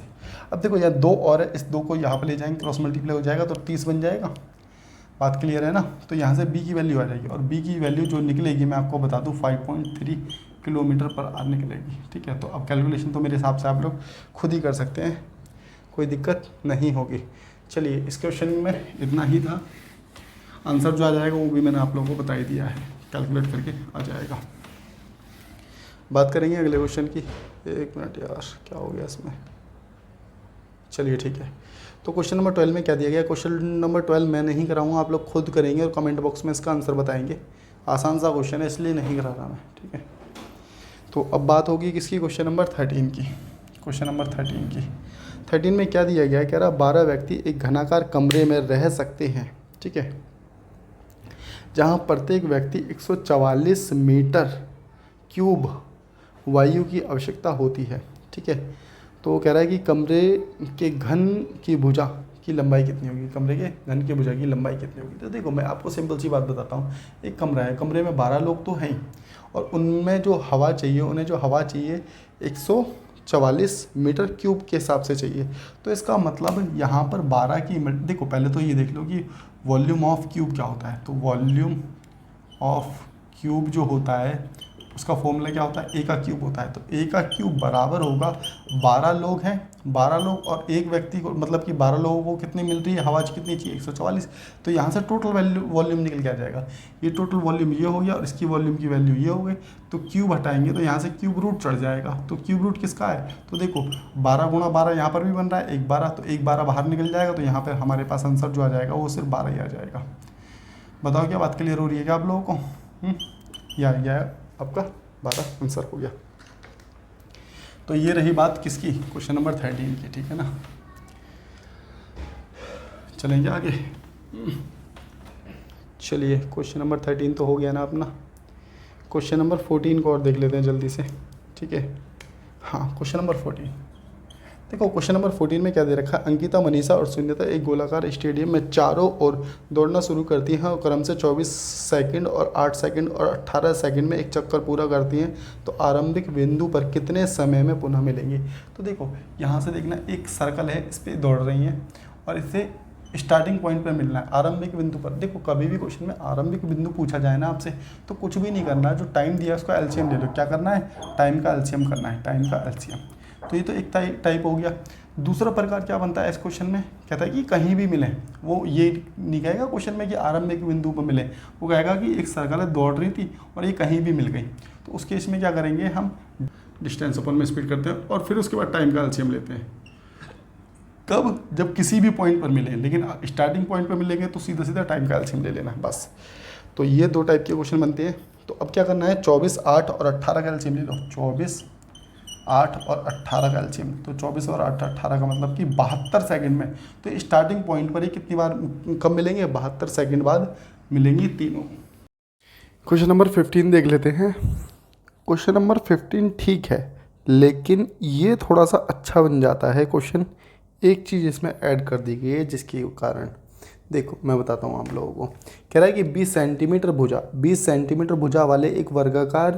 अब देखो यार 2 और है, इस 2 को यहाँ पर ले जाएंगे, क्रॉस मल्टीप्लाई हो जाएगा तो 30 बन जाएगा। बात क्लियर है ना। तो यहाँ से b की वैल्यू आ जाएगी, और b की वैल्यू जो निकलेगी मैं आपको बता दूँ 5.3 किलोमीटर पर आवर निकलेगी, ठीक है। तो अब कैलकुलेशन तो मेरे हिसाब से आप लोग खुद ही कर सकते हैं, कोई दिक्कत नहीं होगी। चलिए इस क्वेश्चन में इतना ही था। आंसर जो आ जाएगा वो भी मैंने आप लोगों को बता ही दिया है, कैलकुलेट करके आ जाएगा। बात करेंगे अगले क्वेश्चन की। 1 मिनट यार, क्या हो गया इसमें, चलिए ठीक है। तो क्वेश्चन नंबर 12 में क्या दिया गया, क्वेश्चन नंबर 12 मैं नहीं कराऊंगा, आप लोग खुद करेंगे और कमेंट बॉक्स में इसका आंसर बताएंगे। आसान सा क्वेश्चन है इसलिए नहीं करा रहा मैं, ठीक है। तो अब बात होगी किसकी, क्वेश्चन नंबर 13 की। क्वेश्चन नंबर 13 में क्या दिया गया है, कह रहा 12 व्यक्ति एक घनाकार कमरे में रह सकते हैं, ठीक है, जहाँ प्रत्येक व्यक्ति 144 मीटर क्यूब वायु की आवश्यकता होती है, ठीक है। तो कह रहा है कि कमरे के घन की भुजा की लंबाई कितनी होगी, कमरे के घन की भुजा की लंबाई कितनी होगी। तो देखो मैं आपको सिंपल सी बात बताता हूँ, एक कमरा है, कमरे में 12 लोग तो हैं ही, और उनमें जो हवा चाहिए, उन्हें जो हवा चाहिए 144 मीटर क्यूब के हिसाब से चाहिए। तो इसका मतलब यहाँ पर 12 की देखो पहले तो ये देख लो कि वॉल्यूम ऑफ क्यूब क्या होता है। तो वॉल्यूम ऑफ क्यूब जो होता है उसका फॉर्मूला क्या होता है, ए का क्यूब होता है। तो ए का क्यूब बराबर होगा, 12 लोग हैं 12 लोग और एक व्यक्ति को, मतलब कि 12 लोगों को कितनी मिल रही है, हवा कितनी चाहिए, 144। तो यहाँ से टोटल वॉल्यूम निकल के आ जाएगा। ये टोटल वॉल्यूम ये हो गया और इसकी वॉल्यूम की वैल्यू ये हो गई। तो क्यूब हटाएंगे तो यहाँ से क्यूब रूट चढ़ जाएगा। तो क्यूब रूट किसका है, तो देखो 12 गुणा 12 यहाँ पर भी बन रहा है 1 12, तो 1 12 बाहर निकल जाएगा। तो यहाँ पर हमारे पास आंसर जो आ जाएगा वो सिर्फ 12 ही आ जाएगा। बताओ क्या बात क्लियर हो रही है क्या आप लोगों को? या आपका 12 आंसर हो गया। तो ये रही बात किसकी, क्वेश्चन नंबर 13 की, ठीक है ना। चलेंगे आगे। चलिए क्वेश्चन नंबर 13 तो हो गया ना अपना। क्वेश्चन नंबर 14 को और देख लेते हैं जल्दी से, ठीक है। हाँ, क्वेश्चन नंबर 14 देखो। क्वेश्चन नंबर 14 में क्या दे रखा है, अंकिता, मनीषा और शून्यता एक गोलाकार स्टेडियम में चारों ओर दौड़ना शुरू करती हैं और क्रम से 24 सेकंड और 8 सेकंड और 18 सेकंड में एक चक्कर पूरा करती हैं, तो आरंभिक बिंदु पर कितने समय में पुनः मिलेंगी। तो देखो यहाँ से देखना, एक सर्कल है, इस पर दौड़ रही हैं और इससे स्टार्टिंग पॉइंट पर मिलना है आरंभिक बिंदु पर। देखो कभी भी क्वेश्चन में आरंभिक बिंदु पूछा जाए ना आपसे, तो कुछ भी नहीं करना है, जो टाइम दिया है उसका एलसीएम ले लो। क्या करना है, टाइम का एलसीएम करना है, टाइम का एलसीएम। तो ये तो एक टाइप हो गया। दूसरा प्रकार क्या बनता है इस क्वेश्चन में, कहता है कि कहीं भी मिले। वो ये नहीं कहेगा क्वेश्चन में कि आरंभिक बिंदु पर मिले, वो कहेगा कि एक सर्कल है, दौड़ रही थी और ये कहीं भी मिल गई। तो उस केस में क्या करेंगे, हम डिस्टेंस अपन में स्पीड करते हैं और फिर उसके बाद टाइम का एलसीएम लेते हैं। कब, जब किसी भी पॉइंट पर मिले, लेकिन स्टार्टिंग पॉइंट पर मिलेंगे तो सीधा सीधा टाइम का एलसीएम ले लेना बस। तो ये 2 टाइप के क्वेश्चन बनते हैं। तो अब क्या करना है, 24, 8 और 18 का एलसीएम ले लो। 24, 8 और 18 का एलसीएम, तो 24 और 8 18 का मतलब कि 72 सेकंड में। तो स्टार्टिंग पॉइंट पर ही कितनी बार कब मिलेंगे, 72 सेकंड बाद मिलेंगी तीनों। क्वेश्चन नंबर 15 देख लेते हैं। क्वेश्चन नंबर 15 ठीक है, लेकिन ये थोड़ा सा अच्छा बन जाता है क्वेश्चन। एक चीज़ इसमें ऐड कर दी गई है जिसके कारण, देखो मैं बताता हूँ आप लोगों को। कह रहा है कि 20 सेंटीमीटर भुजा वाले एक वर्गाकार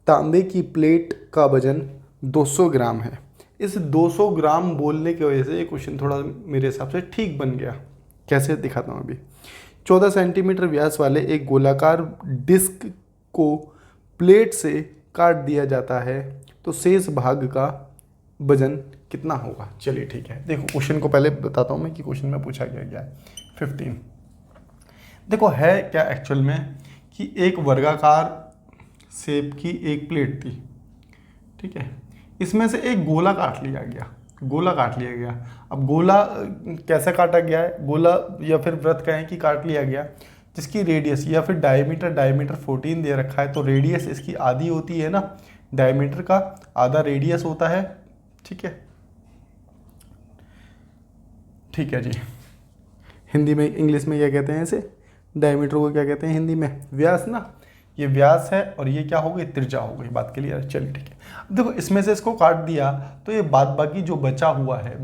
तांबे की प्लेट का वजन 200 ग्राम है। इस 200 ग्राम बोलने की वजह से ये क्वेश्चन थोड़ा मेरे हिसाब से ठीक बन गया। कैसे दिखाता हूँ अभी। 14 सेंटीमीटर व्यास वाले एक गोलाकार डिस्क को प्लेट से काट दिया जाता है, तो शेष भाग का वजन कितना होगा। चलिए ठीक है, देखो क्वेश्चन को पहले बताता हूँ मैं कि क्वेश्चन में पूछा गया है 15। देखो है क्या एक्चुअल में कि एक वर्गाकार शेप की एक प्लेट थी, ठीक है। इसमें से एक गोला काट लिया गया। अब गोला कैसे काटा गया है, गोला या फिर वृत्त कहें कि काट लिया गया, जिसकी रेडियस या फिर डायमीटर 14 दे रखा है। तो रेडियस इसकी आधी होती है ना, डायमीटर का आधा रेडियस होता है, ठीक है जी। हिंदी में, इंग्लिश में क्या कहते हैं इसे, डायमीटर को क्या कहते हैं हिंदी में, व्यास ना। ये व्यास है और ये क्या हो गई, त्रिज्या हो गई। बात क्लियर है, चलिए ठीक है। अब देखो इसमें से इसको काट दिया तो ये बाद बाकी जो बचा हुआ है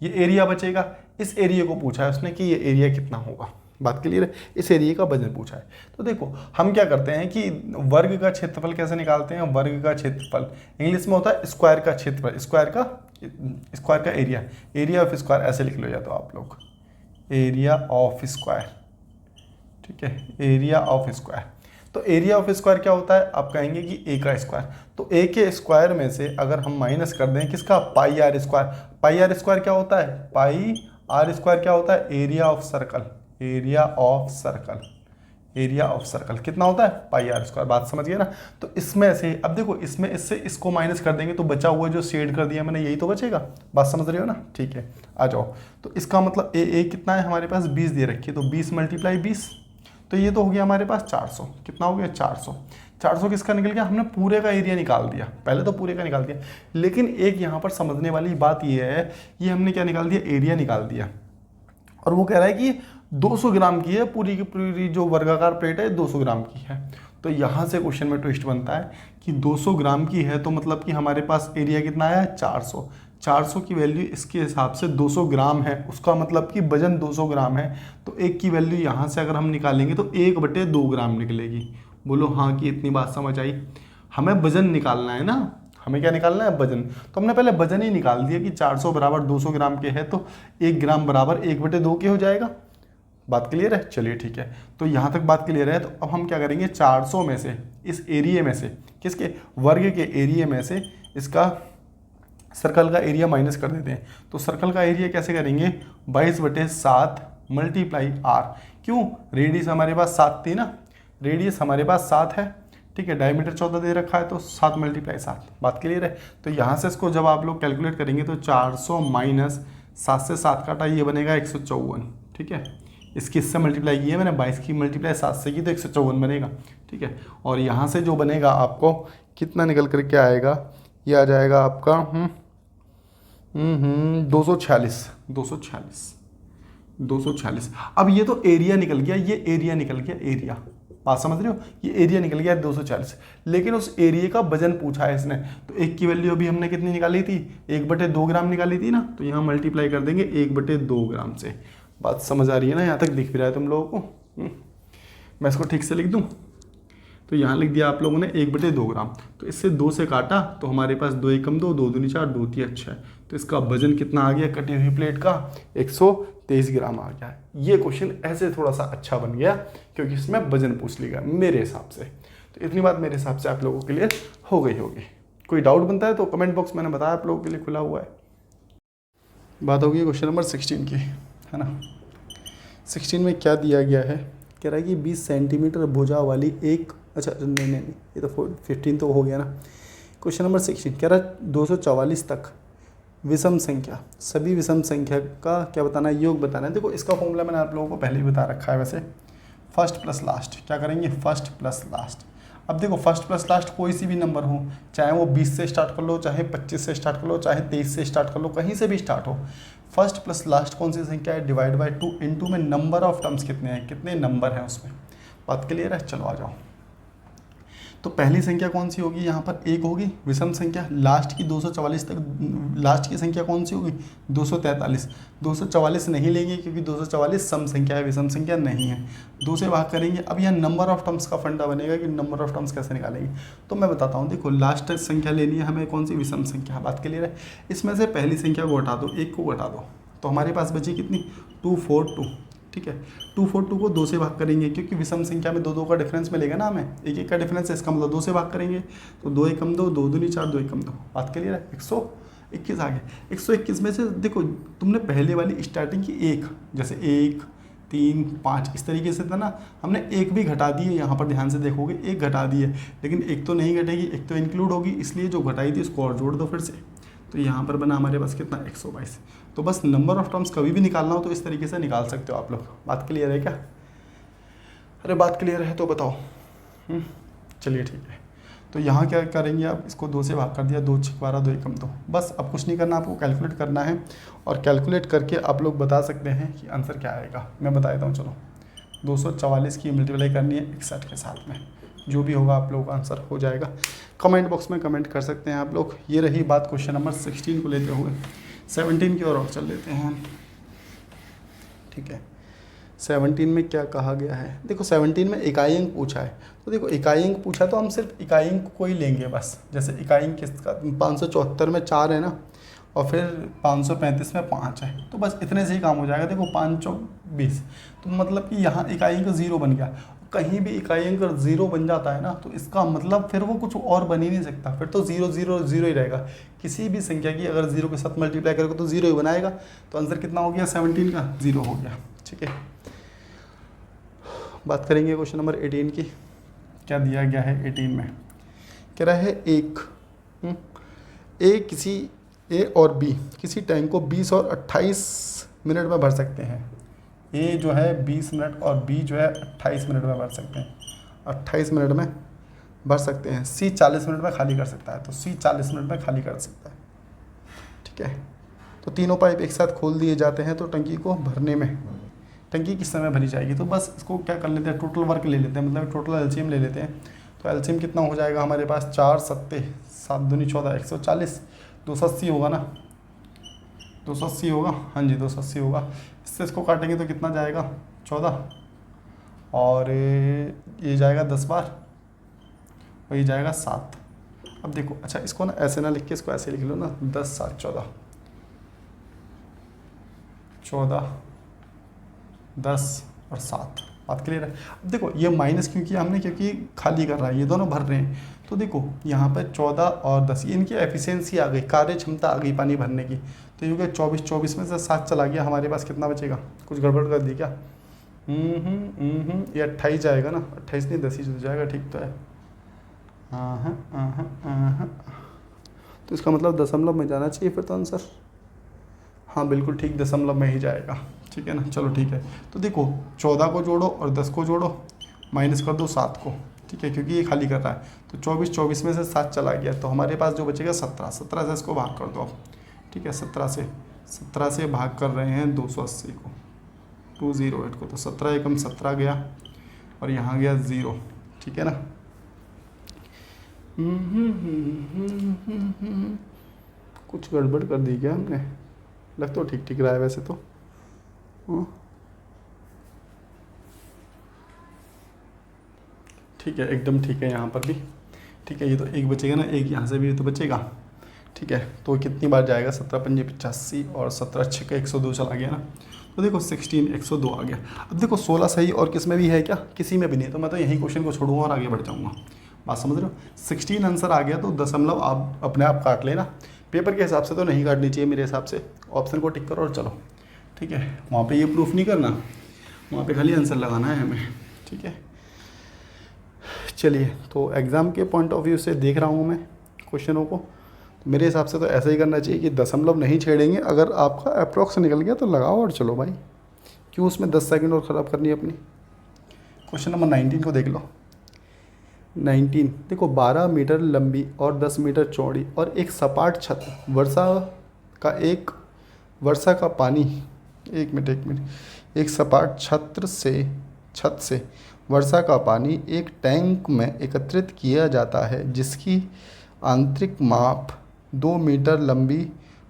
ये एरिया बचेगा। इस एरिया को पूछा है उसने कि ये एरिया कितना होगा। बात क्लियर है, इस एरिया का वजन पूछा है। तो देखो हम क्या करते हैं कि वर्ग का क्षेत्रफल कैसे निकालते हैं। वर्ग का क्षेत्रफल इंग्लिश में होता है स्क्वायर का क्षेत्रफल, स्क्वायर का एरिया ऑफ स्क्वायर, ऐसे लिख लो या तो आप लोग, एरिया ऑफ स्क्वायर, ठीक है, एरिया ऑफ स्क्वायर। तो एरिया ऑफ स्क्वायर क्या होता है, आप कहेंगे कि ए का स्क्वायर। तो ए के स्क्वायर में से अगर हम माइनस कर दें किसका, pi R square. Pi R square क्या होता है, पाई आर स्क्वायर क्या होता है, एरिया ऑफ सर्कल कितना होता है, पाई आर स्क्वायर। बात समझ गए ना। तो इसमें से अब देखो इसमें इससे इसको माइनस कर देंगे तो बचा हुआ जो शेड कर दिया मैंने, यही तो बचेगा। बात समझ रहे हो ना, ठीक है। आ जाओ, तो इसका मतलब ए कितना है हमारे पास, 20 दे रखी है, तो 20 × 20, तो ये तो हो गया हमारे पास 400। कितना हो गया, 400 किसका निकल गया, हमने पूरे का एरिया निकाल दिया। पहले तो पूरे का निकाल दिया, लेकिन एक यहाँ पर समझने वाली बात ये है, ये हमने क्या निकाल दिया, एरिया निकाल दिया। और वो कह रहा है कि 200 ग्राम की है, पूरी की पूरी जो वर्गाकार प्लेट है 200 ग्राम की है। तो यहाँ से क्वेश्चन में ट्विस्ट बनता है कि 200 ग्राम की है, तो मतलब कि हमारे पास एरिया कितना है, 400 की वैल्यू इसके हिसाब से 200 ग्राम है, उसका मतलब कि वजन 200 ग्राम है। तो एक की वैल्यू यहाँ से अगर हम निकालेंगे तो 1/2 ग्राम निकलेगी। बोलो हाँ कि इतनी बात समझ आई। हमें वजन निकालना है ना, हमें क्या निकालना है, वजन। तो हमने पहले वजन ही निकाल दिया कि 400 बराबर 200 ग्राम के है, तो 1 ग्राम बराबर 1/2 के हो जाएगा। बात क्लियर है, चलिए ठीक है। तो यहाँ तक बात क्लियर है। तो अब हम क्या करेंगे, 400 में से, इस एरिया में से, किसके, वर्ग के एरिया में से इसका सर्कल का एरिया माइनस कर देते हैं। तो सर्कल का एरिया कैसे करेंगे, 22/7 मल्टीप्लाई आर। क्यों, रेडियस हमारे पास 7 थी ना, रेडियस हमारे पास 7 है, ठीक है, डायमीटर 14 दे रखा है, तो 7 × 7। बात क्लियर है। तो यहाँ से इसको जब आप लोग कैलकुलेट करेंगे तो 400 माइनस 7 से 7 काटा, ये बनेगा 154, ठीक है। इसकी इससे मल्टीप्लाई की है मैंने, 22 की मल्टीप्लाई 7 से की तो 154 बनेगा, ठीक है। और यहाँ से जो बनेगा आपको कितना निकल करके आएगा, ये आ जाएगा आपका 246। अब ये तो एरिया निकल गया, ये एरिया निकल गया, एरिया, बात समझ रहे हो, ये एरिया निकल गया 240। लेकिन उस एरिया का वजन पूछा है इसने, तो एक की वैल्यू अभी हमने कितनी निकाली थी, 1/2 ग्राम निकाली थी ना, तो यहाँ मल्टीप्लाई कर देंगे 1/2 ग्राम से। बात समझ आ रही है ना, यहाँ तक दिख भी रहा है तुम लोगों को। मैं इसको ठीक से लिख दूँ, तो यहाँ लिख दिया आप लोगों ने 1/2 ग्राम। तो इससे 2 से काटा तो हमारे पास 2 × 2 2 दूनी 4 2 3 6। तो इसका वजन कितना आ गया कटी हुई प्लेट का, 123 ग्राम आ गया। ये क्वेश्चन ऐसे थोड़ा सा अच्छा बन गया क्योंकि इसमें वजन पूछ लिया मेरे हिसाब से। तो इतनी बात मेरे हिसाब से आप लोगों के लिए हो गई होगी। कोई डाउट बनता है तो कमेंट बॉक्स मैंने बताया आप लोगों के लिए खुला हुआ है। बात होगी क्वेश्चन नंबर 16 की, है ना। 16 में क्या दिया गया है, कह रहा है कि 20 सेंटीमीटर भुजा वाली एक, अच्छा नहीं, ये तो 15 तो हो गया ना। क्वेश्चन नंबर 16 कह रहा है 244 तक विषम संख्या, सभी विषम संख्या का क्या बताना है, योग बताना है। देखो इसका फॉर्मूला मैंने आप लोगों को पहले ही बता रखा है वैसे, फर्स्ट प्लस लास्ट। क्या करेंगे, फर्स्ट प्लस लास्ट। अब देखो फर्स्ट प्लस लास्ट कोई सी भी नंबर हो, चाहे वो 20 से स्टार्ट कर लो, चाहे 25 से स्टार्ट कर लो, चाहे 23 से स्टार्ट कर लो, कहीं से भी स्टार्ट हो, फर्स्ट प्लस लास्ट कौन सी संख्या है, डिवाइड बाय 2, इनटू में नंबर ऑफ टर्म्स कितने हैं, कितने नंबर हैं उसमें। बात क्लियर है, चलो आ जाओ। तो पहली संख्या कौन सी होगी, यहाँ पर 1 होगी विषम संख्या। लास्ट की 244 तक लास्ट की संख्या कौन सी होगी, 243। 244 नहीं लेंगे क्योंकि 244 सम संख्या है, विषम संख्या नहीं है। 2 से भाग करेंगे। अब यहाँ नंबर ऑफ टर्म्स का फंडा बनेगा कि नंबर ऑफ टर्म्स कैसे निकालेंगे। तो मैं बताता हूँ, देखो लास्ट संख्या लेनी है हमें कौन सी, विषम संख्या। बात क्लियर है। इसमें से पहली संख्या को हटा दो, 1 को हटा दो, तो हमारे पास बची कितनी, 242, ठीक है। 242 को 2 से भाग करेंगे क्योंकि विषम संख्या में 2 का डिफरेंस मिलेगा ना हमें, 1 का डिफरेंस है, इसका मतलब 2 से भाग करेंगे। तो 2 × 2 2 दूनी 4 2 × 2। बात क्लियर है। 121 आ गया। 121 में से देखो तुमने पहले वाली स्टार्टिंग की 1, जैसे 1 3 5 इस तरीके से था ना, हमने 1 भी घटा दी है। यहाँ पर ध्यान से देखोगे 1 घटा दी है, लेकिन 1 तो नहीं घटेगी, 1 तो इंक्लूड होगी, इसलिए जो घटाई थी उसको और जोड़ दो फिर से। तो यहाँ पर बना हमारे पास कितना, 122। तो बस नंबर ऑफ टर्म्स कभी भी निकालना हो तो इस तरीके से निकाल सकते हो आप लोग। बात क्लियर है क्या, अरे बात क्लियर है तो बताओ। चलिए ठीक है। तो यहाँ क्या करेंगे आप, इसको 2 से भाग कर दिया, 2 × 6 12 2 × 2। बस अब कुछ नहीं करना, आपको कैलकुलेट करना है और कैलकुलेट करके आप लोग बता सकते हैं कि आंसर क्या आएगा। मैं बता देता हूँ, चलो 244 की मल्टीप्लाई करनी है 61 के साथ में, जो भी होगा आप लोगों का आंसर हो जाएगा। कमेंट बॉक्स में कमेंट कर सकते हैं आप लोग। ये रही बात क्वेश्चन नंबर 16 को लेते हुए। 17 की ओर चल लेते हैं, ठीक है। 17 में क्या कहा गया है, देखो 17 में इकाई अंक पूछा है। तो देखो इकाई अंक पूछा तो हम सिर्फ इकाई अंक को ही लेंगे बस। जैसे इकाई अंक किसका, 574 में 4 है ना, और फिर 535 में 5 है, तो बस इतने से ही काम हो जाएगा। देखो 5 × 20, तो मतलब कि यहाँ इकाई अंक 0 बन गया। कहीं भी इकाई अंक 0 बन जाता है ना, तो इसका मतलब फिर वो कुछ और बन ही नहीं सकता, फिर तो 0 0 0 ही रहेगा। किसी भी संख्या की अगर 0 के साथ मल्टीप्लाई करोगे तो 0 ही बनाएगा। तो आंसर कितना हो गया 17 का, 0 हो गया, ठीक है। बात करेंगे क्वेश्चन नंबर 18 की। क्या दिया गया है 18 में, कह रहा है ए और बी किसी टैंक को 20 और 28 मिनट में भर सकते हैं। ए जो है 20 मिनट और बी जो है 28 मिनट में भर सकते हैं, 28 मिनट में भर सकते हैं। सी 40 मिनट में खाली कर सकता है, तो सी 40 मिनट में खाली कर सकता है, ठीक है। तो तीनों पाइप एक साथ खोल दिए जाते हैं, तो टंकी को भरने में, टंकी किस समय भरी जाएगी। तो बस इसको क्या कर लेते हैं, टोटल वर्क ले लेते हैं, मतलब टोटल एलसीएम ले लेते हैं। तो एलसीएम कितना हो जाएगा हमारे पास, 4 7 7 दूनी 14 140, 280 होगा ना, 280 होगा, हाँ जी 280 होगा। इससे इसको काटेंगे तो कितना जाएगा, 14, और ये जाएगा 10 बार, और ये जाएगा 7। अब देखो अच्छा इसको ना ऐसे ना लिख के इसको ऐसे लिख लो ना, 10 7 14, 14 10 और 7। बात क्लियर है। अब देखो ये माइनस क्यों किया हमने, क्योंकि खाली कर रहा है, ये दोनों भर रहे हैं। तो देखो यहाँ पर 14 और 10 इनकी एफिशिएंसी आ गई, कार्य क्षमता आ गई पानी भरने की। तो ये हो गया 24, 24 में से 7 चला गया, हमारे पास कितना बचेगा? कुछ गड़बड़ कर दी क्या? ये 28 जाएगा ना, 28 नहीं 10 ही जुड़ जाएगा, ठीक तो है। तो इसका मतलब दशमलव में जाना चाहिए फिर तो आंसर। हाँ बिल्कुल ठीक, दशमलव में ही जाएगा, ठीक है ना। चलो ठीक है, तो देखो 14 को जोड़ो और 10 को जोड़ो, माइनस कर दो 7 को, ठीक है, क्योंकि ये खाली कर रहा है। तो 24, 24 में से 7 चला गया, तो हमारे पास जो बचेगा 17, 17 से इसको भाग कर दो अब, ठीक है। 17 से भाग कर रहे हैं 280 को, 208 को, तो 17 एकम 17 गया और यहाँ गया 0, ठीक है ना। कुछ गड़बड़ कर दी क्या हमने? लग तो ठीक ठीक रहा है वैसे तो। ठीक है, एकदम ठीक है यहाँ पर भी, ठीक है। ये तो एक बचेगा ना, एक यहाँ से भी तो बचेगा, ठीक है। तो कितनी बार जाएगा? 17 पंजे 85 और 17 6 का 102 चला गया ना। तो देखो 16 102 आ गया। अब देखो 16 सही और किस में भी है क्या? किसी में भी नहीं, तो मैं तो यही क्वेश्चन को छोड़ूंगा और आगे बढ़ जाऊँगा। बात समझ रहे हो? 16 आंसर आ गया, तो दशमलव आप अपने आप काट लेना। पेपर के हिसाब से तो नहीं काटनी चाहिए मेरे हिसाब से। ऑप्शन को टिक करो और चलो, ठीक है। वहाँ पे ये प्रूफ नहीं करना, वहाँ पे खाली आंसर लगाना है हमें, ठीक है। चलिए, तो एग्ज़ाम के पॉइंट ऑफ व्यू से देख रहा हूँ मैं क्वेश्चनों को, तो मेरे हिसाब से तो ऐसा ही करना चाहिए कि दशमलव नहीं छेड़ेंगे। अगर आपका अप्रॉक्स निकल गया तो लगाओ और चलो भाई, क्यों उसमें 10 सेकंड और ख़राब करनी है अपनी। क्वेश्चन नंबर 19 को देख लो। 19 देखो, 12 मीटर लंबी और 10 मीटर चौड़ी और एक सपाट छत, वर्षा का पानी, एक मिनट, एक सपाट छत से वर्षा का पानी एक टैंक में एकत्रित किया जाता है, जिसकी आंतरिक माप 2 मीटर लंबी,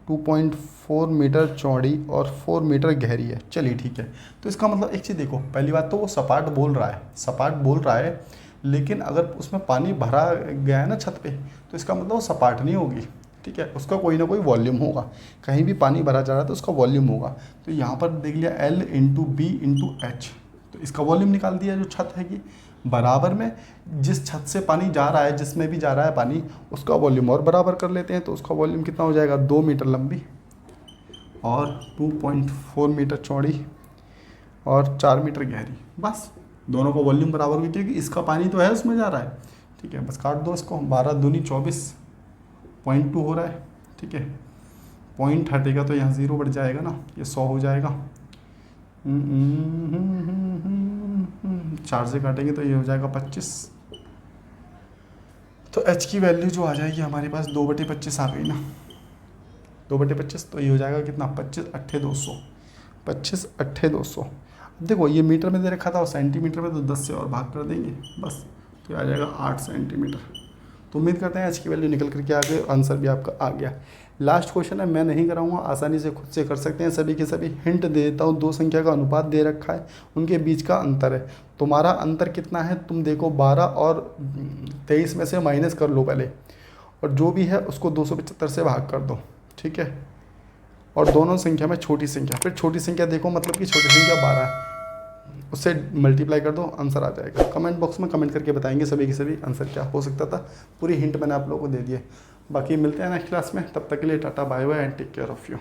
2.4 मीटर चौड़ी और 4 मीटर गहरी है। चलिए ठीक है, तो इसका मतलब एक चीज़ देखो, पहली बात तो वो सपाट बोल रहा है, लेकिन अगर उसमें पानी भरा गया है ना छत पे, तो इसका मतलब वो सपाट नहीं होगी, ठीक है। उसका कोई ना कोई वॉल्यूम होगा, कहीं भी पानी भरा जा रहा है तो उसका वॉल्यूम होगा। तो यहाँ पर देख लिया L into B into H, तो इसका वॉल्यूम निकाल दिया जो छत है कि बराबर में जिस छत से पानी जा रहा है, जिसमें भी जा रहा है पानी, उसका वॉल्यूम और बराबर कर लेते हैं। तो उसका वॉल्यूम कितना हो जाएगा? 2 मीटर लंबी और 2.4 मीटर चौड़ी और 4 मीटर गहरी। बस दोनों का वॉल्यूम बराबर हुई, क्योंकि इसका पानी तो है उसमें जा रहा है, ठीक है। बस काट दो इसको, 12 दूनी 24.2 हो रहा है, ठीक है। पॉइंट हटेगा तो यहाँ 0 बढ़ जाएगा ना, ये 100 हो जाएगा। 4 से काटेंगे तो ये हो जाएगा 25। तो h की वैल्यू जो आ जाएगी हमारे पास 2/25 आ गई ना, 2/25, तो ये हो जाएगा कितना? 25 8 200, 25 8 200। अब देखो ये मीटर में दे रखा था और सेंटीमीटर में, तो 10 से और भाग कर देंगे बस, तो आ जाएगा 8 सेंटीमीटर। तो उम्मीद करते हैं h की वैल्यू निकल करके आ गई, आंसर भी आपका आ गया। लास्ट क्वेश्चन है, मैं नहीं कराऊंगा, आसानी से खुद से कर सकते हैं सभी के सभी। हिंट दे देता हूँ, 2 संख्या का अनुपात दे रखा है, उनके बीच का अंतर है। तुम्हारा अंतर कितना है तुम देखो, 12 और 23 में से माइनस कर लो पहले, और जो भी है उसको 275 से भाग कर दो, ठीक है। और दोनों संख्या में छोटी संख्या, फिर छोटी संख्या देखो, मतलब कि छोटी संख्या 12 है, उससे मल्टीप्लाई कर दो, आंसर आ जाएगा। कमेंट बॉक्स में कमेंट करके बताएंगे सभी के सभी आंसर क्या हो सकता था। पूरी हिंट मैंने आप लोगों को दे दी है। बाकी मिलते हैं नेक्स्ट क्लास में, तब तक के लिए tata bye bye and take care of you.